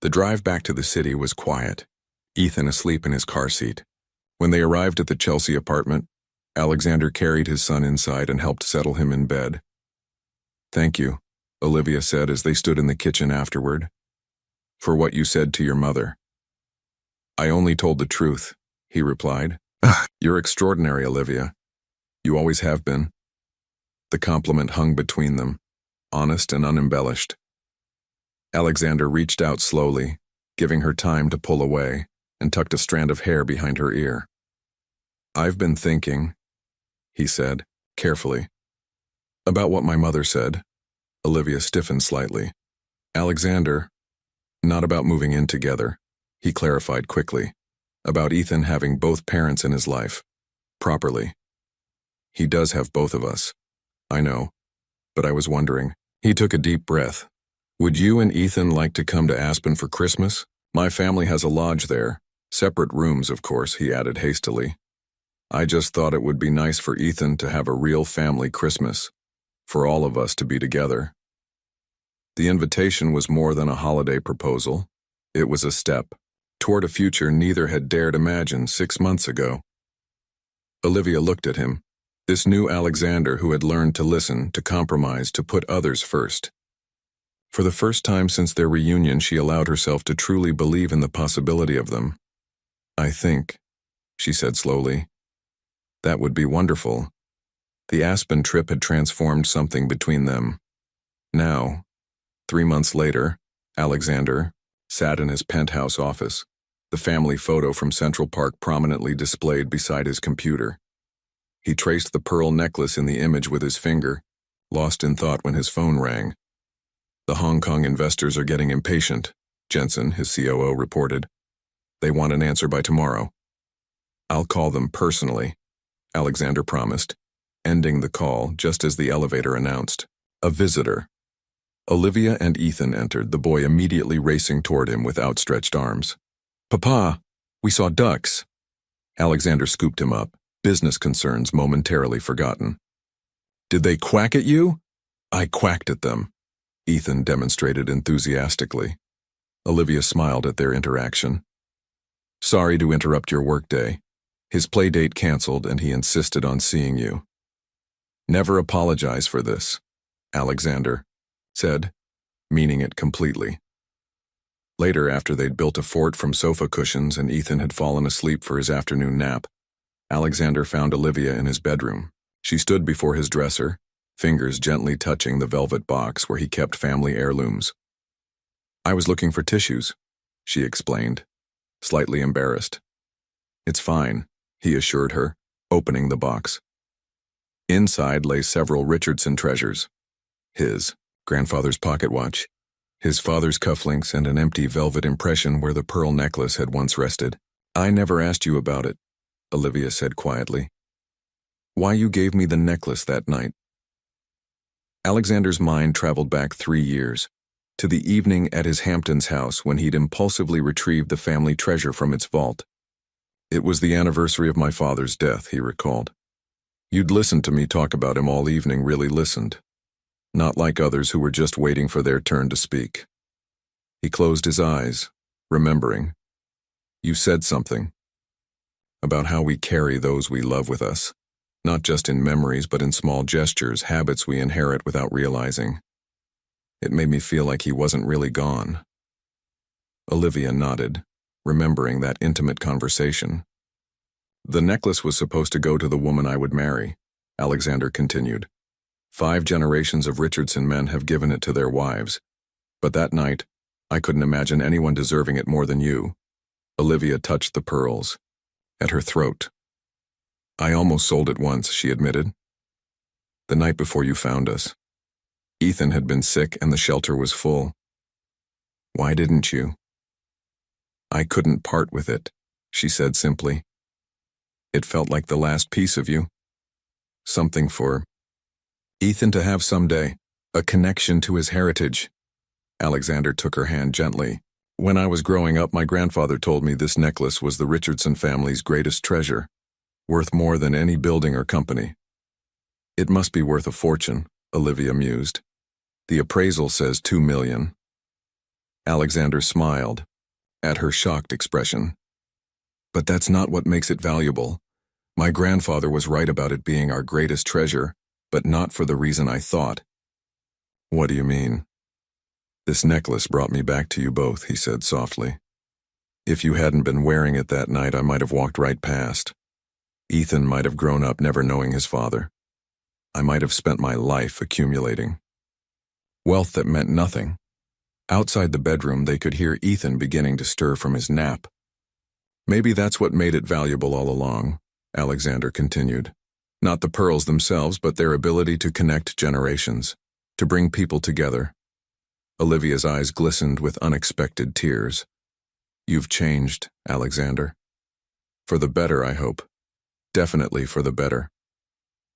The drive back to the city was quiet, Ethan asleep in his car seat. When they arrived at the Chelsea apartment, Alexander carried his son inside and helped settle him in bed. "Thank you," Olivia said as they stood in the kitchen afterward, "for what you said to your mother." "I only told the truth," he replied. "You're extraordinary, Olivia. You always have been." The compliment hung between them, honest and unembellished. Alexander reached out slowly, giving her time to pull away, and tucked a strand of hair behind her ear. "I've been thinking," he said, carefully, "about what my mother said." Olivia stiffened slightly. "Alexander, not about moving in together," he clarified quickly. "About Ethan having both parents in his life, properly. He does have both of us. I know, but I was wondering." He took a deep breath. "Would you and Ethan like to come to Aspen for Christmas? My family has a lodge there. Separate rooms, of course," he added hastily. "I just thought it would be nice for Ethan to have a real family Christmas, for all of us to be together." The invitation was more than a holiday proposal. It was a step toward a future neither had dared imagine 6 months ago. Olivia looked at him, this new Alexander who had learned to listen, to compromise, to put others first. For the first time since their reunion, she allowed herself to truly believe in the possibility of them. "I think," she said slowly, "that would be wonderful." The Aspen trip had transformed something between them. Now, 3 months later, Alexander sat in his penthouse office, the family photo from Central Park prominently displayed beside his computer. He traced the pearl necklace in the image with his finger, lost in thought when his phone rang. "The Hong Kong investors are getting impatient," Jensen, his COO, reported. "They want an answer by tomorrow." "I'll call them personally," Alexander promised, ending the call just as the elevator announced, "A visitor." Olivia and Ethan entered, the boy immediately racing toward him with outstretched arms. "Papa, we saw ducks." Alexander scooped him up, business concerns momentarily forgotten. "Did they quack at you?" "I quacked at them," Ethan demonstrated enthusiastically. Olivia smiled at their interaction. "Sorry to interrupt your workday. His play date canceled and he insisted on seeing you." "Never apologize for this," Alexander said, meaning it completely. Later, after they'd built a fort from sofa cushions and Ethan had fallen asleep for his afternoon nap, Alexander found Olivia in his bedroom. She stood before his dresser, fingers gently touching the velvet box where he kept family heirlooms. "I was looking for tissues," she explained, slightly embarrassed. "It's fine," he assured her, opening the box. Inside lay several Richardson treasures. His grandfather's pocket watch, his father's cufflinks, and an empty velvet impression where the pearl necklace had once rested. "I never asked you about it," Olivia said quietly. "Why you gave me the necklace that night?" Alexander's mind traveled back 3 years, to the evening at his Hamptons house when he'd impulsively retrieved the family treasure from its vault. "It was the anniversary of my father's death," he recalled. "You'd listened to me talk about him all evening, really listened. Not like others who were just waiting for their turn to speak." He closed his eyes, remembering. "You said something about how we carry those we love with us, not just in memories but in small gestures, habits we inherit without realizing." It made me feel like he wasn't really gone. Olivia nodded, remembering that intimate conversation. "The necklace was supposed to go to the woman I would marry," Alexander continued. 5 generations of Richardson men have given it to their wives. But that night, I couldn't imagine anyone deserving it more than you." Olivia touched the pearls at her throat. "I almost sold it once," she admitted. "The night before you found us. Ethan had been sick and the shelter was full." "Why didn't you?" "I couldn't part with it," she said simply. "It felt like the last piece of you. Something for Ethan to have someday, a connection to his heritage." Alexander took her hand gently. "When I was growing up, my grandfather told me this necklace was the Richardson family's greatest treasure, worth more than any building or company." "It must be worth a fortune," Olivia mused. "The appraisal says $2 million. Alexander smiled at her shocked expression. "But that's not what makes it valuable. My grandfather was right about it being our greatest treasure, but not for the reason I thought." "What do you mean?" "This necklace brought me back to you both," he said softly. "If you hadn't been wearing it that night, I might have walked right past. Ethan might have grown up never knowing his father. I might have spent my life accumulating wealth that meant nothing." Outside the bedroom, they could hear Ethan beginning to stir from his nap. "Maybe that's what made it valuable all along," Alexander continued. "Not the pearls themselves, but their ability to connect generations, to bring people together." Olivia's eyes glistened with unexpected tears. "You've changed, Alexander. For the better, I hope. Definitely for the better."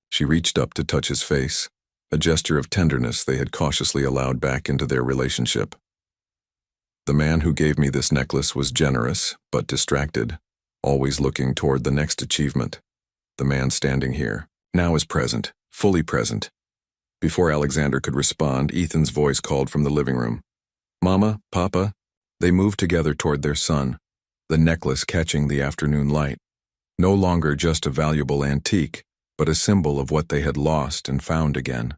She reached up to touch his face, a gesture of tenderness they had cautiously allowed back into their relationship. "The man who gave me this necklace was generous, but distracted, always looking toward the next achievement. The man standing here now is present, fully present." Before Alexander could respond, Ethan's voice called from the living room. "Mama, Papa." They moved together toward their son, the necklace catching the afternoon light. No longer just a valuable antique, but a symbol of what they had lost and found again.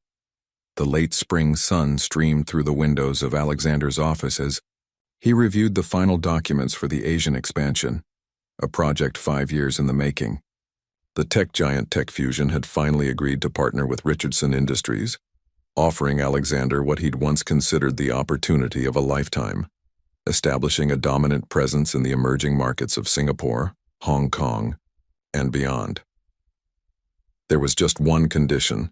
The late spring sun streamed through the windows of Alexander's office as he reviewed the final documents for the Asian expansion, a project 5 years in the making. The tech giant Tech Fusion had finally agreed to partner with Richardson Industries, offering Alexander what he'd once considered the opportunity of a lifetime, establishing a dominant presence in the emerging markets of Singapore, Hong Kong, and beyond. There was just one condition.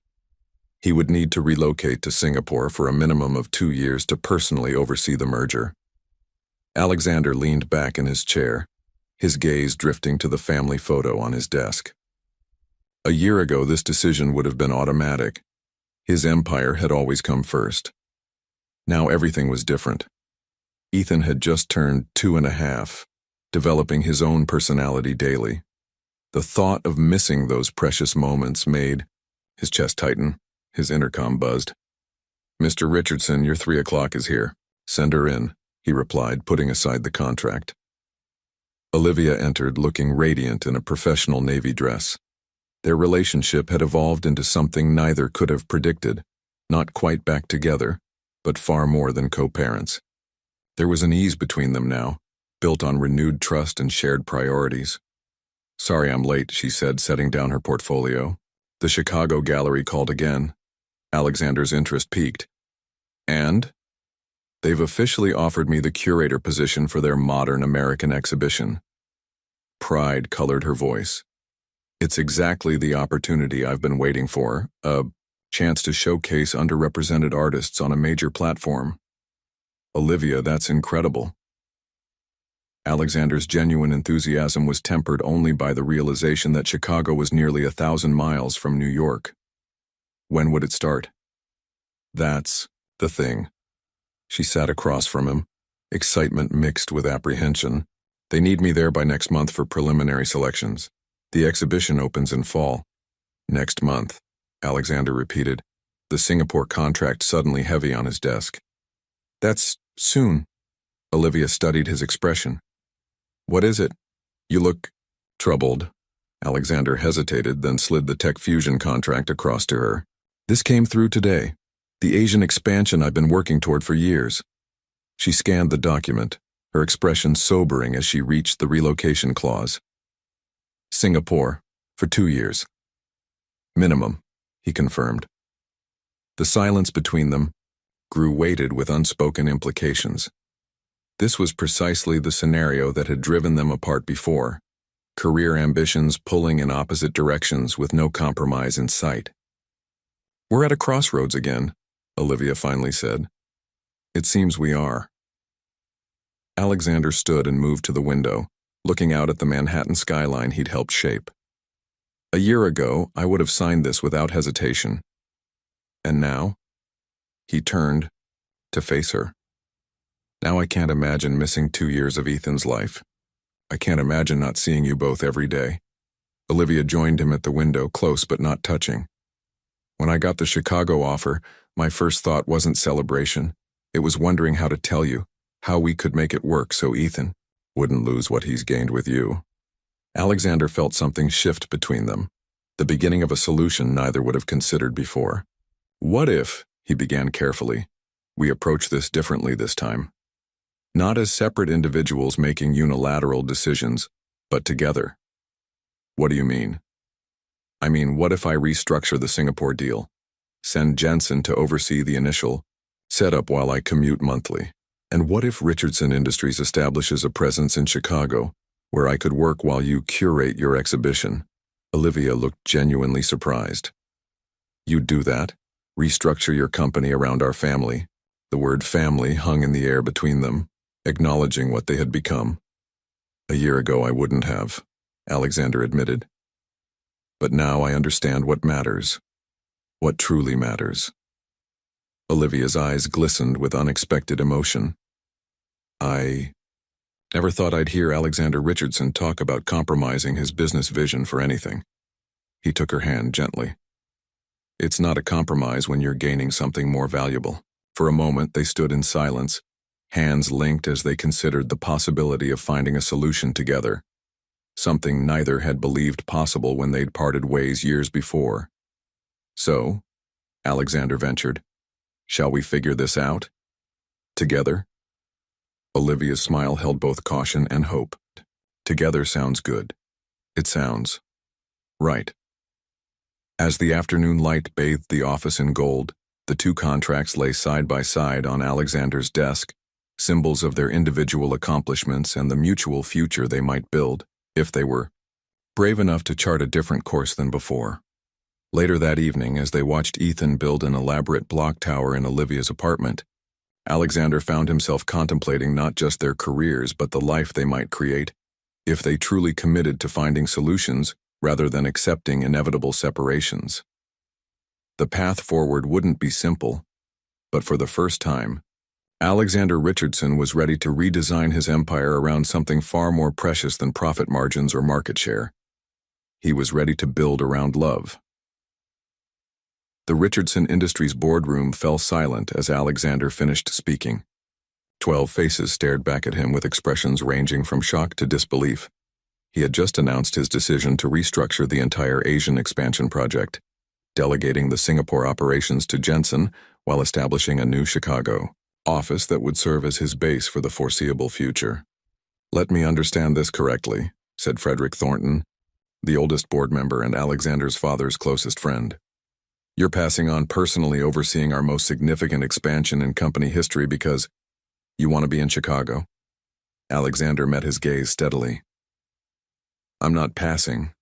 He would need to relocate to Singapore for a minimum of 2 years to personally oversee the merger. Alexander leaned back in his chair, his gaze drifting to the family photo on his desk. A year ago, this decision would have been automatic. His empire had always come first. Now everything was different. Ethan had just turned 2.5, developing his own personality daily. The thought of missing those precious moments made his chest tighten, his intercom buzzed. "Mr. Richardson, your 3 o'clock is here. Send her in," he replied, putting aside the contract. Olivia entered, looking radiant in a professional navy dress. Their relationship had evolved into something neither could have predicted, not quite back together, but far more than co-parents. There was an ease between them now, built on renewed trust and shared priorities. "Sorry I'm late," she said, setting down her portfolio. The Chicago gallery called again. Alexander's interest peaked. "And?" "They've officially offered me the curator position for their modern American exhibition." Pride colored her voice. "It's exactly the opportunity I've been waiting for, a chance to showcase underrepresented artists on a major platform." "Olivia, that's incredible." Alexander's genuine enthusiasm was tempered only by the realization that Chicago was nearly 1,000 miles from New York. When would it start? "That's the thing." She sat across from him, excitement mixed with apprehension. "They need me there by next month for preliminary selections. The exhibition opens in fall." "Next month," Alexander repeated, the Singapore contract suddenly heavy on his desk. "That's soon." Olivia studied his expression. "What is it? You look troubled." Alexander hesitated, then slid the Tech Fusion contract across to her. "This came through today. The Asian expansion I've been working toward for years." She scanned the document, her expression sobering as she reached the relocation clause. "Singapore, for 2 years. Minimum," he confirmed. The silence between them grew weighted with unspoken implications. This was precisely the scenario that had driven them apart before, career ambitions pulling in opposite directions with no compromise in sight. "We're at a crossroads again," Olivia finally said. "It seems we are." Alexander stood and moved to the window, looking out at the Manhattan skyline he'd helped shape. "A year ago, I would have signed this without hesitation. And now?" He turned to face her. "Now I can't imagine missing 2 years of Ethan's life. I can't imagine not seeing you both every day." Olivia joined him at the window, close but not touching. "When I got the Chicago offer, my first thought wasn't celebration. It was wondering how to tell you, how we could make it work so Ethan wouldn't lose what he's gained with you." Alexander felt something shift between them, the beginning of a solution neither would have considered before. "What if," he began carefully, "we approach this differently this time? Not as separate individuals making unilateral decisions, but together." "What do you mean?" "I mean, what if I restructure the Singapore deal? Send Jensen to oversee the initial setup while I commute monthly? And what if Richardson Industries establishes a presence in Chicago, where I could work while you curate your exhibition?" Olivia looked genuinely surprised. "You'd do that? Restructure your company around our family?" The word family hung in the air between them, acknowledging what they had become. "A year ago I wouldn't have," Alexander admitted. "But now I understand what matters. What truly matters." Olivia's eyes glistened with unexpected emotion. "I never thought I'd hear Alexander Richardson talk about compromising his business vision for anything." He took her hand gently. "It's not a compromise when you're gaining something more valuable." For a moment they stood in silence, hands linked as they considered the possibility of finding a solution together, something neither had believed possible when they'd parted ways years before. "So," Alexander ventured, "shall we figure this out? Together?" Olivia's smile held both caution and hope. "Together sounds good. It sounds right." As the afternoon light bathed the office in gold, the two contracts lay side by side on Alexander's desk, symbols of their individual accomplishments and the mutual future they might build, if they were brave enough to chart a different course than before. Later that evening, as they watched Ethan build an elaborate block tower in Olivia's apartment, Alexander found himself contemplating not just their careers but the life they might create, if they truly committed to finding solutions rather than accepting inevitable separations. The path forward wouldn't be simple, but for the first time, Alexander Richardson was ready to redesign his empire around something far more precious than profit margins or market share. He was ready to build around love. The Richardson Industries boardroom fell silent as Alexander finished speaking. 12 faces stared back at him with expressions ranging from shock to disbelief. He had just announced his decision to restructure the entire Asian expansion project, delegating the Singapore operations to Jensen while establishing a new Chicago office that would serve as his base for the foreseeable future. "Let me understand this correctly," said Frederick Thornton, the oldest board member and Alexander's father's closest friend. "You're passing on personally overseeing our most significant expansion in company history because you want to be in Chicago?" Alexander met his gaze steadily. "I'm not passing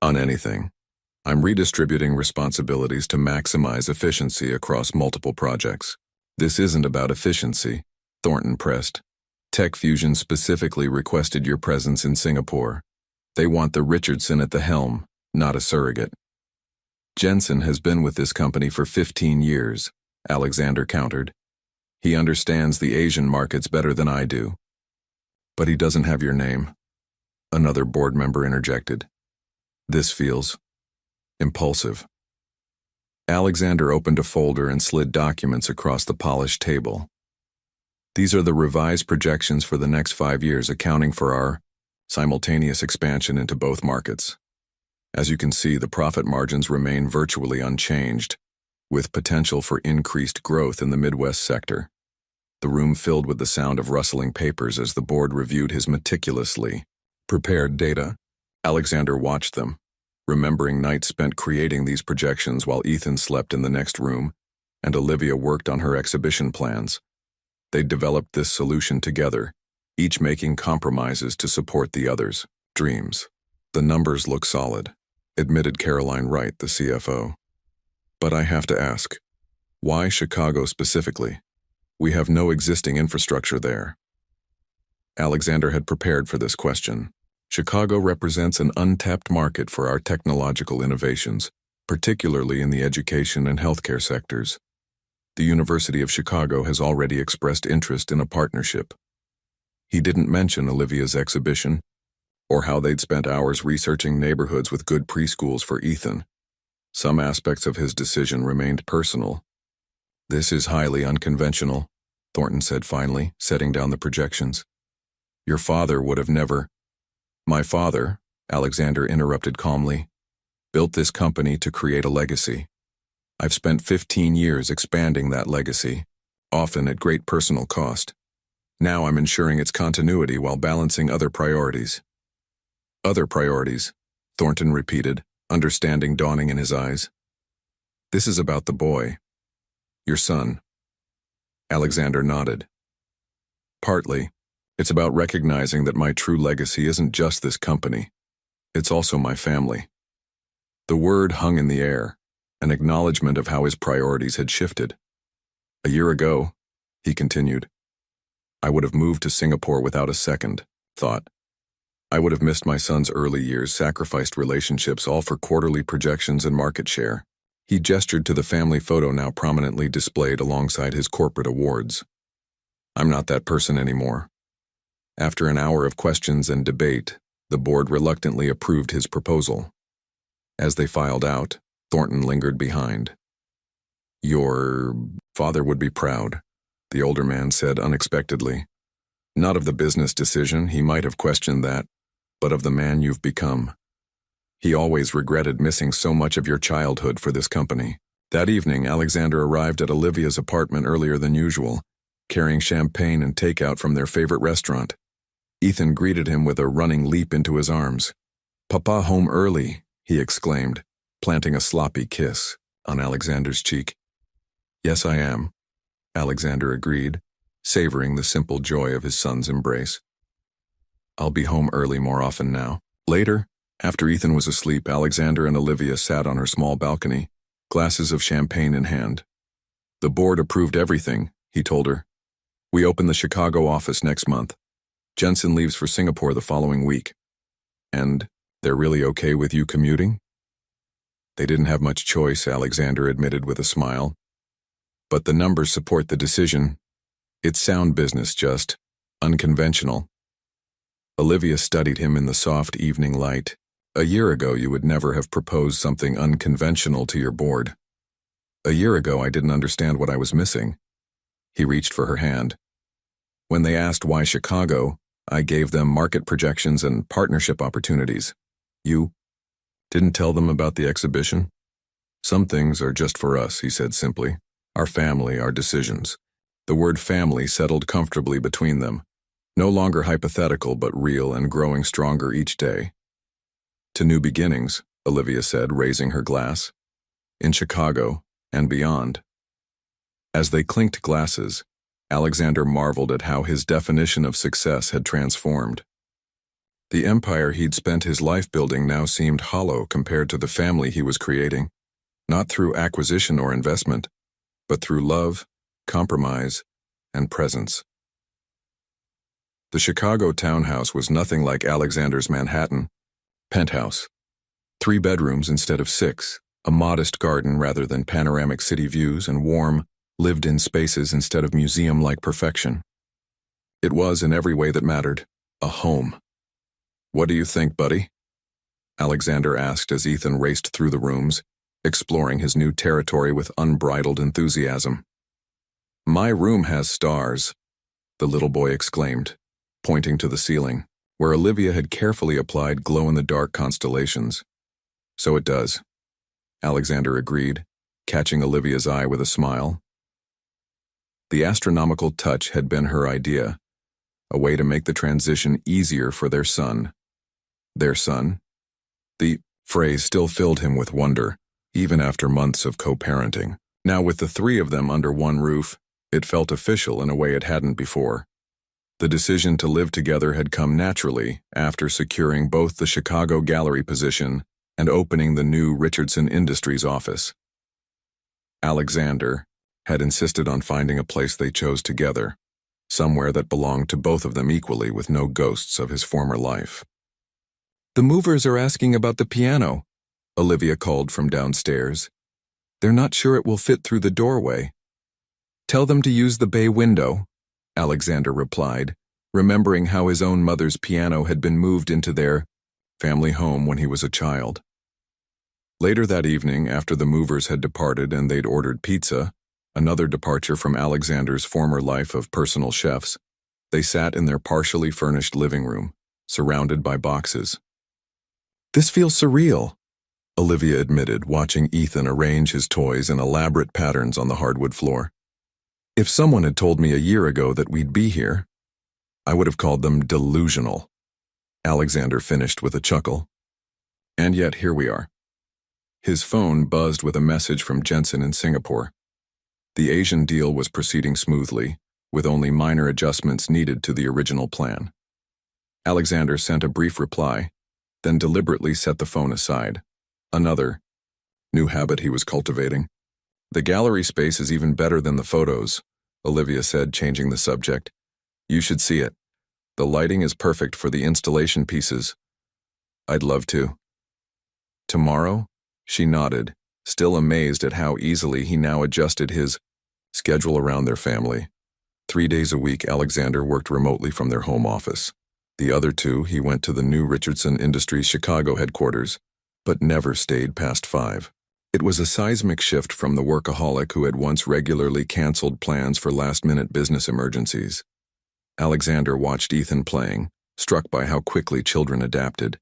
on anything. I'm redistributing responsibilities to maximize efficiency across multiple projects." "This isn't about efficiency," Thornton pressed. "Tech Fusion specifically requested your presence in Singapore. They want the Richardson at the helm, not a surrogate." "Jensen has been with this company for 15 years, Alexander countered. "He understands the Asian markets better than I do." "But he doesn't have your name," another board member interjected. "This feels impulsive." Alexander opened a folder and slid documents across the polished table. "These are the revised projections for the next 5 years, accounting for our simultaneous expansion into both markets. As you can see, the profit margins remain virtually unchanged, with potential for increased growth in the Midwest sector." The room filled with the sound of rustling papers as the board reviewed his meticulously prepared data. Alexander watched them, remembering nights spent creating these projections while Ethan slept in the next room and Olivia worked on her exhibition plans. They developed this solution together, each making compromises to support the other's dreams. "The numbers look solid," admitted Caroline Wright, the CFO. "But I have to ask, why Chicago specifically? We have no existing infrastructure there." Alexander had prepared for this question. Chicago represents an untapped market for our technological innovations, particularly in the education and healthcare sectors. The University of Chicago has already expressed interest in a partnership. He didn't mention Olivia's exhibition, or how they'd spent hours researching neighborhoods with good preschools for Ethan. Some aspects of his decision remained personal. "This is highly unconventional," Thornton said finally, setting down the projections. "Your father would have never—" "My father," Alexander interrupted calmly, "built this company to create a legacy. I've spent 15 years expanding that legacy, often at great personal cost. Now I'm ensuring its continuity while balancing other priorities." "Other priorities," Thornton repeated, understanding dawning in his eyes. "This is about the boy. Your son." Alexander nodded. "Partly. It's about recognizing that my true legacy isn't just this company. It's also my family." The word hung in the air, an acknowledgement of how his priorities had shifted. "A year ago," he continued, "I would have moved to Singapore without a second thought. I would have missed my son's early years, sacrificed relationships, all for quarterly projections and market share." He gestured to the family photo now prominently displayed alongside his corporate awards. "I'm not that person anymore." After an hour of questions and debate, the board reluctantly approved his proposal. As they filed out, Thornton lingered behind. "Your father would be proud," the older man said unexpectedly. "Not of the business decision, he might have questioned that, but of the man you've become. He always regretted missing so much of your childhood for this company." That evening, Alexander arrived at Olivia's apartment earlier than usual, carrying champagne and takeout from their favorite restaurant. Ethan greeted him with a running leap into his arms. "Papa home early," he exclaimed, planting a sloppy kiss on Alexander's cheek. "Yes, I am," Alexander agreed, savoring the simple joy of his son's embrace. "I'll be home early more often now." Later, after Ethan was asleep, Alexander and Olivia sat on her small balcony, glasses of champagne in hand. "The board approved everything," he told her. "We open the Chicago office next month. Jensen leaves for Singapore the following week. And they're really okay with you commuting?" "They didn't have much choice," Alexander admitted with a smile. "But the numbers support the decision. It's sound business, just unconventional. Olivia studied him in the soft evening light. A year ago, you would never have proposed something unconventional to your board. A year ago, I didn't understand what I was missing. He reached for her hand. When they asked why Chicago, I gave them market projections and partnership opportunities. You didn't tell them about the exhibition? Some things are just for us, he said simply. Our family, our decisions. The word family settled comfortably between them, no longer hypothetical but real and growing stronger each day. To new beginnings, Olivia said, raising her glass. In Chicago and beyond. As they clinked glasses, Alexander marveled at how his definition of success had transformed. The empire he'd spent his life building now seemed hollow compared to the family he was creating, not through acquisition or investment, but through love, compromise, and presence. The Chicago townhouse was nothing like Alexander's Manhattan penthouse. 3 bedrooms instead of 6, a modest garden rather than panoramic city views, and warm, lived-in spaces instead of museum-like perfection. It was, in every way that mattered, a home. "What do you think, buddy?" Alexander asked as Ethan raced through the rooms, exploring his new territory with unbridled enthusiasm. "My room has stars," the little boy exclaimed, pointing to the ceiling, where Olivia had carefully applied glow-in-the-dark constellations. "So it does," Alexander agreed, catching Olivia's eye with a smile. The astronomical touch had been her idea, a way to make the transition easier for their son. Their son? The phrase still filled him with wonder, even after months of co-parenting. Now with the 3 of them under one roof, it felt official in a way it hadn't before. The decision to live together had come naturally after securing both the Chicago gallery position and opening the new Richardson Industries office. Alexander had insisted on finding a place they chose together, somewhere that belonged to both of them equally with no ghosts of his former life. "The movers are asking about the piano," Olivia called from downstairs. "They're not sure it will fit through the doorway." "Tell them to use the bay window," Alexander replied, remembering how his own mother's piano had been moved into their family home when he was a child. Later that evening, after the movers had departed and they'd ordered pizza, another departure from Alexander's former life of personal chefs, they sat in their partially furnished living room, surrounded by boxes. "This feels surreal," Olivia admitted, watching Ethan arrange his toys in elaborate patterns on the hardwood floor. "If someone had told me a year ago that we'd be here, I would have called them delusional," Alexander finished with a chuckle. And yet here we are. His phone buzzed with a message from Jensen in Singapore. The Asian deal was proceeding smoothly, with only minor adjustments needed to the original plan. Alexander sent a brief reply, then deliberately set the phone aside. Another new habit he was cultivating. "The gallery space is even better than the photos," Olivia said, changing the subject. "You should see it. The lighting is perfect for the installation pieces." "I'd love to." "Tomorrow?" She nodded, still amazed at how easily he now adjusted his schedule around their family. 3 days a week, Alexander worked remotely from their home office. The other 2, he went to the new Richardson Industries Chicago headquarters, but never stayed past 5. It was a seismic shift from the workaholic who had once regularly canceled plans for last-minute business emergencies. Alexander watched Ethan playing, struck by how quickly children adapted.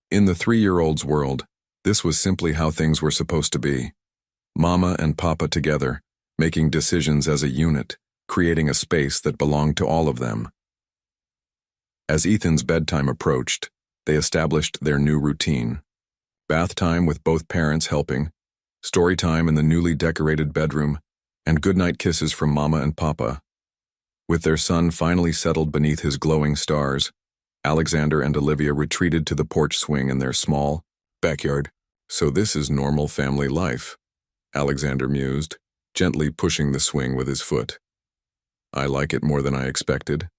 In the 3-year-old's world, this was simply how things were supposed to be. Mama and Papa together, making decisions as a unit, creating a space that belonged to all of them. As Ethan's bedtime approached, they established their new routine. Bath time with both parents helping, story time in the newly decorated bedroom, and goodnight kisses from Mama and Papa. With their son finally settled beneath his glowing stars, Alexander and Olivia retreated to the porch swing in their small backyard. "So this is normal family life," Alexander mused, gently pushing the swing with his foot. "I like it more than I expected."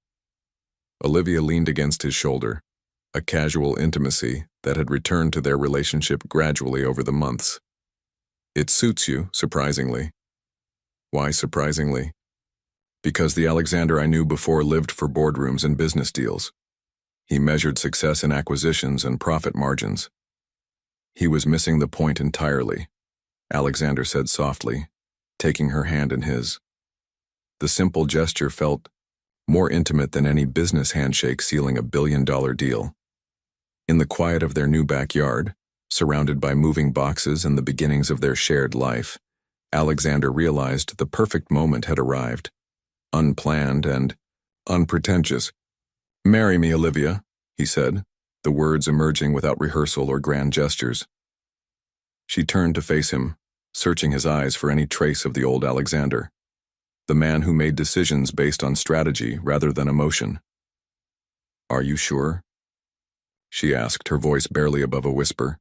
Olivia leaned against his shoulder, a casual intimacy that had returned to their relationship gradually over the months. "It suits you, surprisingly." "Why surprisingly?" Because the Alexander I knew before lived for boardrooms and business deals. He measured success in acquisitions and profit margins. He was missing the point entirely, Alexander said softly, taking her hand in his. The simple gesture felt more intimate than any business handshake sealing a billion-dollar deal. In the quiet of their new backyard, surrounded by moving boxes and the beginnings of their shared life, Alexander realized the perfect moment had arrived. Unplanned and unpretentious. "Marry me, Olivia," he said, the words emerging without rehearsal or grand gestures. She turned to face him, searching his eyes for any trace of the old Alexander, the man who made decisions based on strategy rather than emotion. "Are you sure?" she asked, her voice barely above a whisper.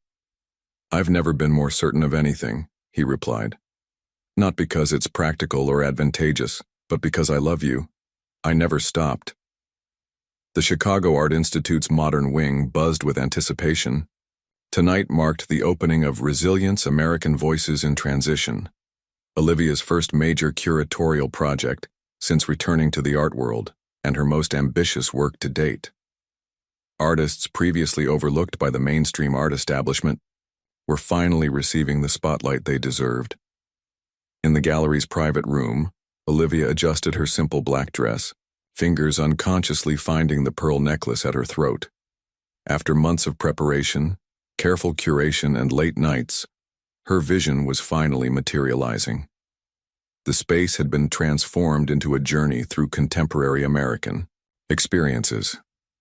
"I've never been more certain of anything," he replied. "Not because it's practical or advantageous, but because I love you. I never stopped." The Chicago Art Institute's modern wing buzzed with anticipation. Tonight marked the opening of Resilience: American Voices in Transition, Olivia's first major curatorial project since returning to the art world, and her most ambitious work to date. Artists previously overlooked by the mainstream art establishment were finally receiving the spotlight they deserved. In the gallery's private room, Olivia adjusted her simple black dress, fingers unconsciously finding the pearl necklace at her throat. After months of preparation, careful curation, and late nights, her vision was finally materializing. The space had been transformed into a journey through contemporary American experiences,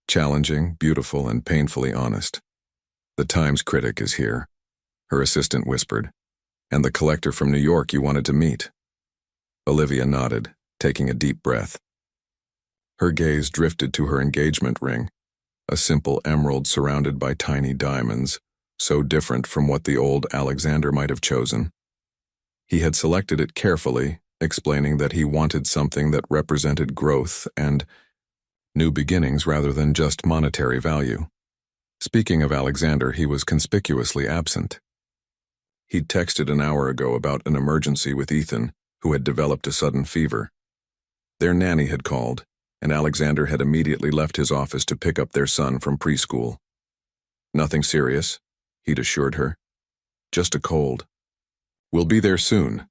challenging, beautiful, and painfully honest. "The Times critic is here," her assistant whispered, "and the collector from New York you wanted to meet." Olivia nodded, taking a deep breath. Her gaze drifted to her engagement ring, a simple emerald surrounded by tiny diamonds, so different from what the old Alexander might have chosen. He had selected it carefully, explaining that he wanted something that represented growth and new beginnings rather than just monetary value. Speaking of Alexander, he was conspicuously absent. He'd texted an hour ago about an emergency with Ethan, who had developed a sudden fever. Their nanny had called, and Alexander had immediately left his office to pick up their son from preschool. "Nothing serious," he'd assured her. "Just a cold. We'll be there soon."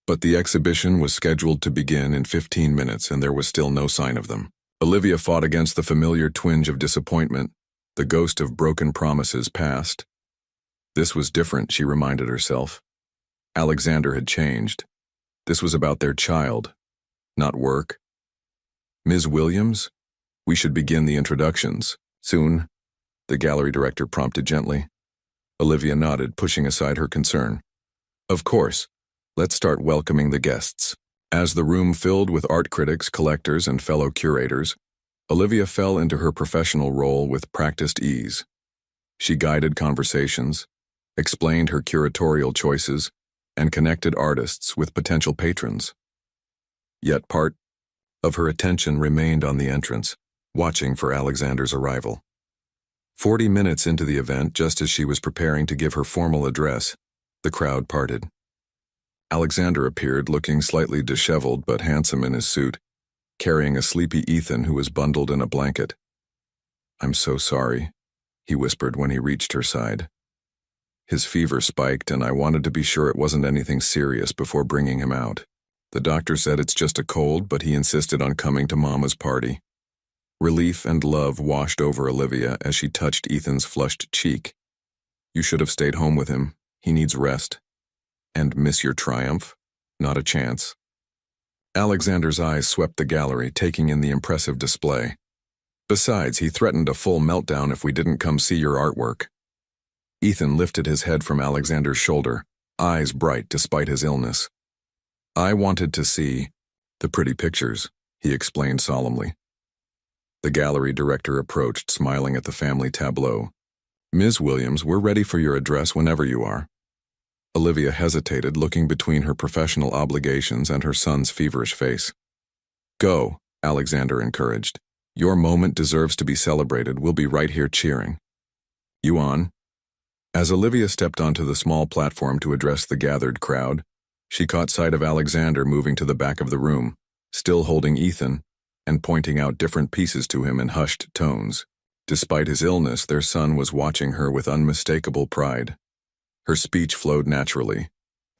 But the exhibition was scheduled to begin in 15 minutes, and there was still no sign of them. Olivia fought against the familiar twinge of disappointment. The ghost of broken promises passed. This was different, she reminded herself. Alexander had changed. This was about their child, not work. "Ms. Williams, we should begin the introductions. Soon," the gallery director prompted gently. Olivia nodded, pushing aside her concern. "Of course. Let's start welcoming the guests." As the room filled with art critics, collectors, and fellow curators, Olivia fell into her professional role with practiced ease. She guided conversations, explained her curatorial choices, and connected artists with potential patrons. Yet part of her attention remained on the entrance, watching for Alexander's arrival. 40 minutes into the event, just as she was preparing to give her formal address, the crowd parted. Alexander appeared, looking slightly disheveled but handsome in his suit, carrying a sleepy Ethan who was bundled in a blanket. "I'm so sorry," he whispered when he reached her side. "His fever spiked, and I wanted to be sure it wasn't anything serious before bringing him out. The doctor said it's just a cold, but he insisted on coming to Mama's party." Relief and love washed over Olivia as she touched Ethan's flushed cheek. "You should have stayed home with him. He needs rest." "And miss your triumph? Not a chance." Alexander's eyes swept the gallery, taking in the impressive display. "Besides, he threatened a full meltdown if we didn't come see your artwork." Ethan lifted his head from Alexander's shoulder, eyes bright despite his illness. "I wanted to see the pretty pictures," he explained solemnly. The gallery director approached, smiling at the family tableau. "Ms. Williams, we're ready for your address whenever you are." Olivia hesitated, looking between her professional obligations and her son's feverish face. "Go," Alexander encouraged. "Your moment deserves to be celebrated. We'll be right here cheering." "You on?" As Olivia stepped onto the small platform to address the gathered crowd, she caught sight of Alexander moving to the back of the room, still holding Ethan and pointing out different pieces to him in hushed tones. Despite his illness, their son was watching her with unmistakable pride. Her speech flowed naturally,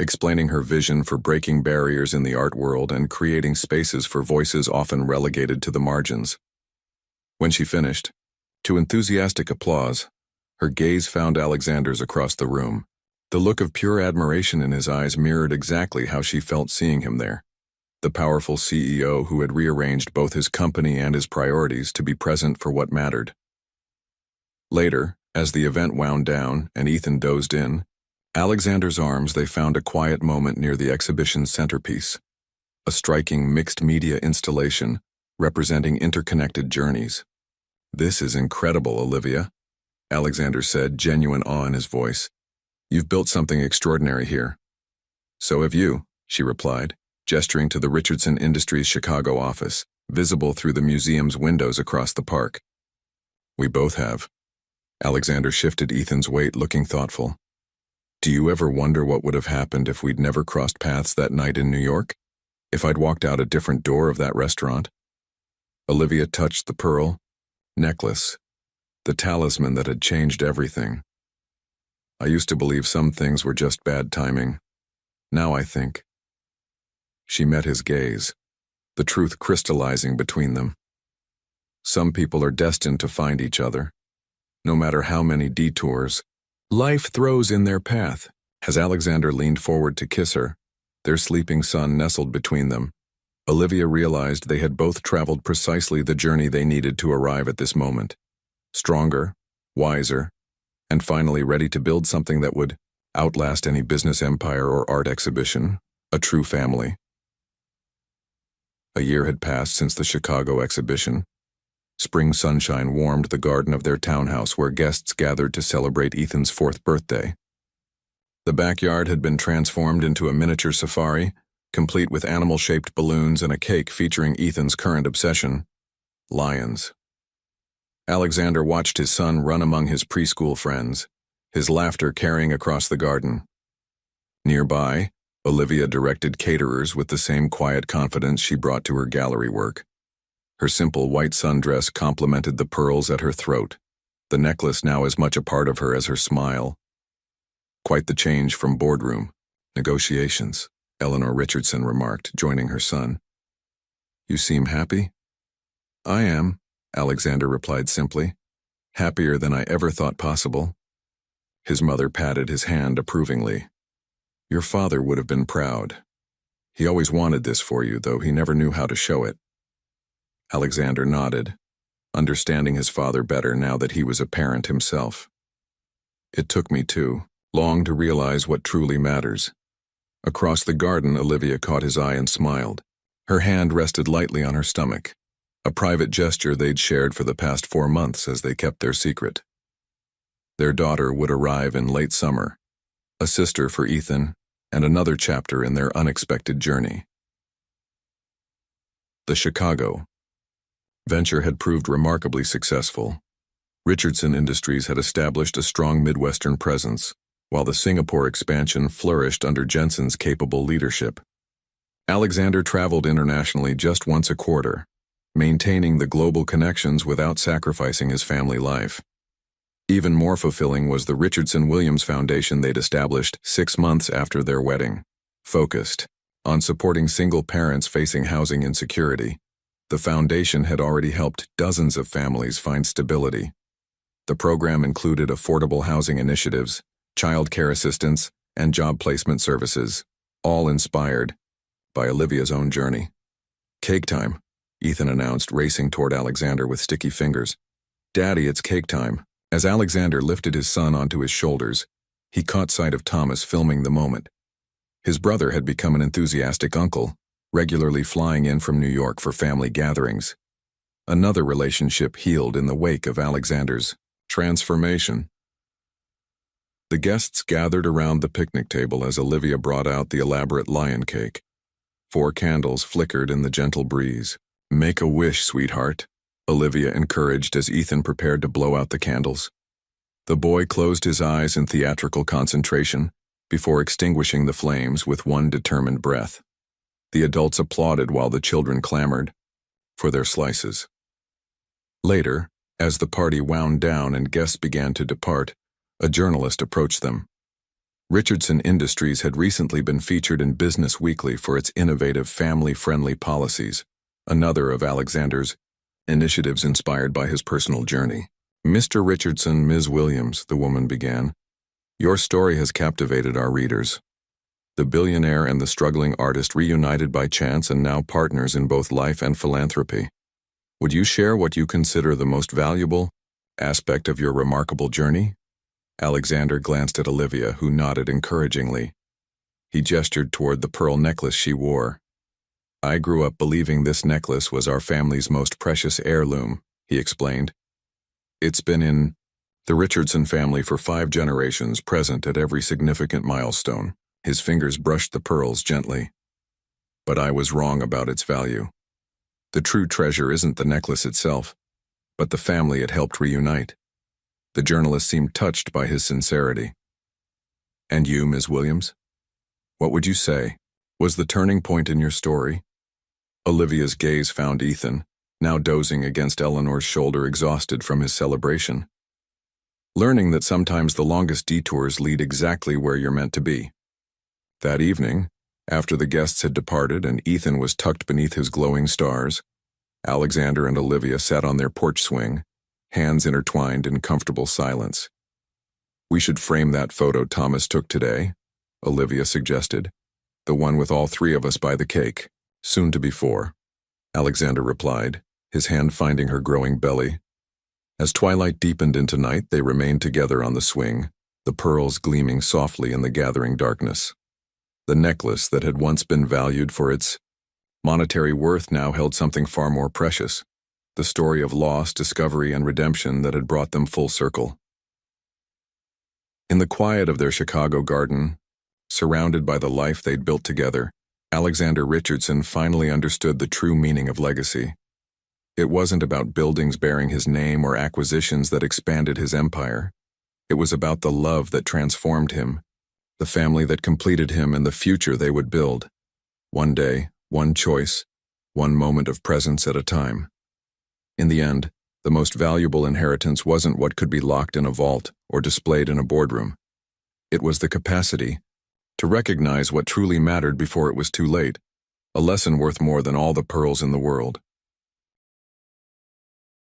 explaining her vision for breaking barriers in the art world and creating spaces for voices often relegated to the margins. When she finished, to enthusiastic applause, her gaze found Alexander's across the room. The look of pure admiration in his eyes mirrored exactly how she felt seeing him there. The powerful CEO who had rearranged both his company and his priorities to be present for what mattered. Later, as the event wound down and Ethan dozed in, Alexander's arms they found a quiet moment near the exhibition's centerpiece, a striking mixed-media installation representing interconnected journeys. "This is incredible, Olivia," Alexander said, genuine awe in his voice. "You've built something extraordinary here." "So have you," she replied, gesturing to the Richardson Industries Chicago office, visible through the museum's windows across the park. "We both have." Alexander shifted Ethan's weight, looking thoughtful. "Do you ever wonder what would have happened if we'd never crossed paths that night in New York? If I'd walked out a different door of that restaurant?" Olivia touched the pearl necklace, the talisman that had changed everything. "I used to believe some things were just bad timing. Now I think." She met his gaze, the truth crystallizing between them. Some people are destined to find each other, no matter how many detours life throws in their path. As Alexander leaned forward to kiss her, their sleeping son nestled between them, Olivia realized they had both traveled precisely the journey they needed to arrive at this moment. Stronger, wiser, and finally ready to build something that would outlast any business empire or art exhibition, a true family. A year had passed since the Chicago exhibition. Spring sunshine warmed the garden of their townhouse where guests gathered to celebrate Ethan's 4th birthday. The backyard had been transformed into a miniature safari, complete with animal-shaped balloons and a cake featuring Ethan's current obsession, lions. Alexander watched his son run among his preschool friends, his laughter carrying across the garden. Nearby, Olivia directed caterers with the same quiet confidence she brought to her gallery work. Her simple white sundress complemented the pearls at her throat, the necklace now as much a part of her as her smile. "Quite the change from boardroom negotiations," Eleanor Richardson remarked, joining her son. "You seem happy?" "I am," Alexander replied simply. "Happier than I ever thought possible." His mother patted his hand approvingly. "Your father would have been proud. He always wanted this for you, though he never knew how to show it." Alexander nodded, understanding his father better now that he was a parent himself. "It took me too long to realize what truly matters." Across the garden, Olivia caught his eye and smiled. Her hand rested lightly on her stomach, a private gesture they'd shared for the past 4 months as they kept their secret. Their daughter would arrive in late summer, a sister for Ethan, and another chapter in their unexpected journey. The Chicago venture had proved remarkably successful. Richardson Industries had established a strong Midwestern presence, while the Singapore expansion flourished under Jensen's capable leadership. Alexander traveled internationally just once a quarter, maintaining the global connections without sacrificing his family life. Even more fulfilling was the Richardson-Williams Foundation they'd established 6 months after their wedding, focused on supporting single parents facing housing insecurity. The foundation had already helped dozens of families find stability. The program included affordable housing initiatives, child care assistance, and job placement services, all inspired by Olivia's own journey. "Cake time," Ethan announced, racing toward Alexander with sticky fingers. "Daddy, it's cake time." As Alexander lifted his son onto his shoulders, he caught sight of Thomas filming the moment. His brother had become an enthusiastic uncle, regularly flying in from New York for family gatherings. Another relationship healed in the wake of Alexander's transformation. The guests gathered around the picnic table as Olivia brought out the elaborate lion cake. 4 candles flickered in the gentle breeze. "Make a wish, sweetheart," Olivia encouraged as Ethan prepared to blow out the candles. The boy closed his eyes in theatrical concentration before extinguishing the flames with one determined breath. The adults applauded while the children clamored for their slices. Later, as the party wound down and guests began to depart, a journalist approached them. Richardson Industries had recently been featured in Business Weekly for its innovative family-friendly policies, another of Alexander's initiatives inspired by his personal journey. "Mr. Richardson, Ms. Williams," the woman began, "your story has captivated our readers. The billionaire and the struggling artist reunited by chance and now partners in both life and philanthropy. Would you share what you consider the most valuable aspect of your remarkable journey?" Alexander glanced at Olivia, who nodded encouragingly. He gestured toward the pearl necklace she wore. "I grew up believing this necklace was our family's most precious heirloom," he explained. "It's been in the Richardson family for 5 generations, present at every significant milestone." His fingers brushed the pearls gently. "But I was wrong about its value. The true treasure isn't the necklace itself, but the family it helped reunite." The journalist seemed touched by his sincerity. "And you, Ms. Williams? What would you say was the turning point in your story?" Olivia's gaze found Ethan, now dozing against Eleanor's shoulder, exhausted from his celebration. "Learning that sometimes the longest detours lead exactly where you're meant to be." That evening, after the guests had departed and Ethan was tucked beneath his glowing stars, Alexander and Olivia sat on their porch swing, hands intertwined in comfortable silence. "We should frame that photo Thomas took today," Olivia suggested. "The one with all 3 of us by the cake, soon to be 4. Alexander replied, his hand finding her growing belly. As twilight deepened into night, they remained together on the swing, the pearls gleaming softly in the gathering darkness. The necklace that had once been valued for its monetary worth now held something far more precious, the story of loss, discovery, and redemption that had brought them full circle. In the quiet of their Chicago garden, surrounded by the life they'd built together, Alexander Richardson finally understood the true meaning of legacy. It wasn't about buildings bearing his name or acquisitions that expanded his empire. It was about the love that transformed him, the family that completed him, and the future they would build. One day, one choice, one moment of presence at a time. In the end, the most valuable inheritance wasn't what could be locked in a vault or displayed in a boardroom. It was the capacity to recognize what truly mattered before it was too late, a lesson worth more than all the pearls in the world.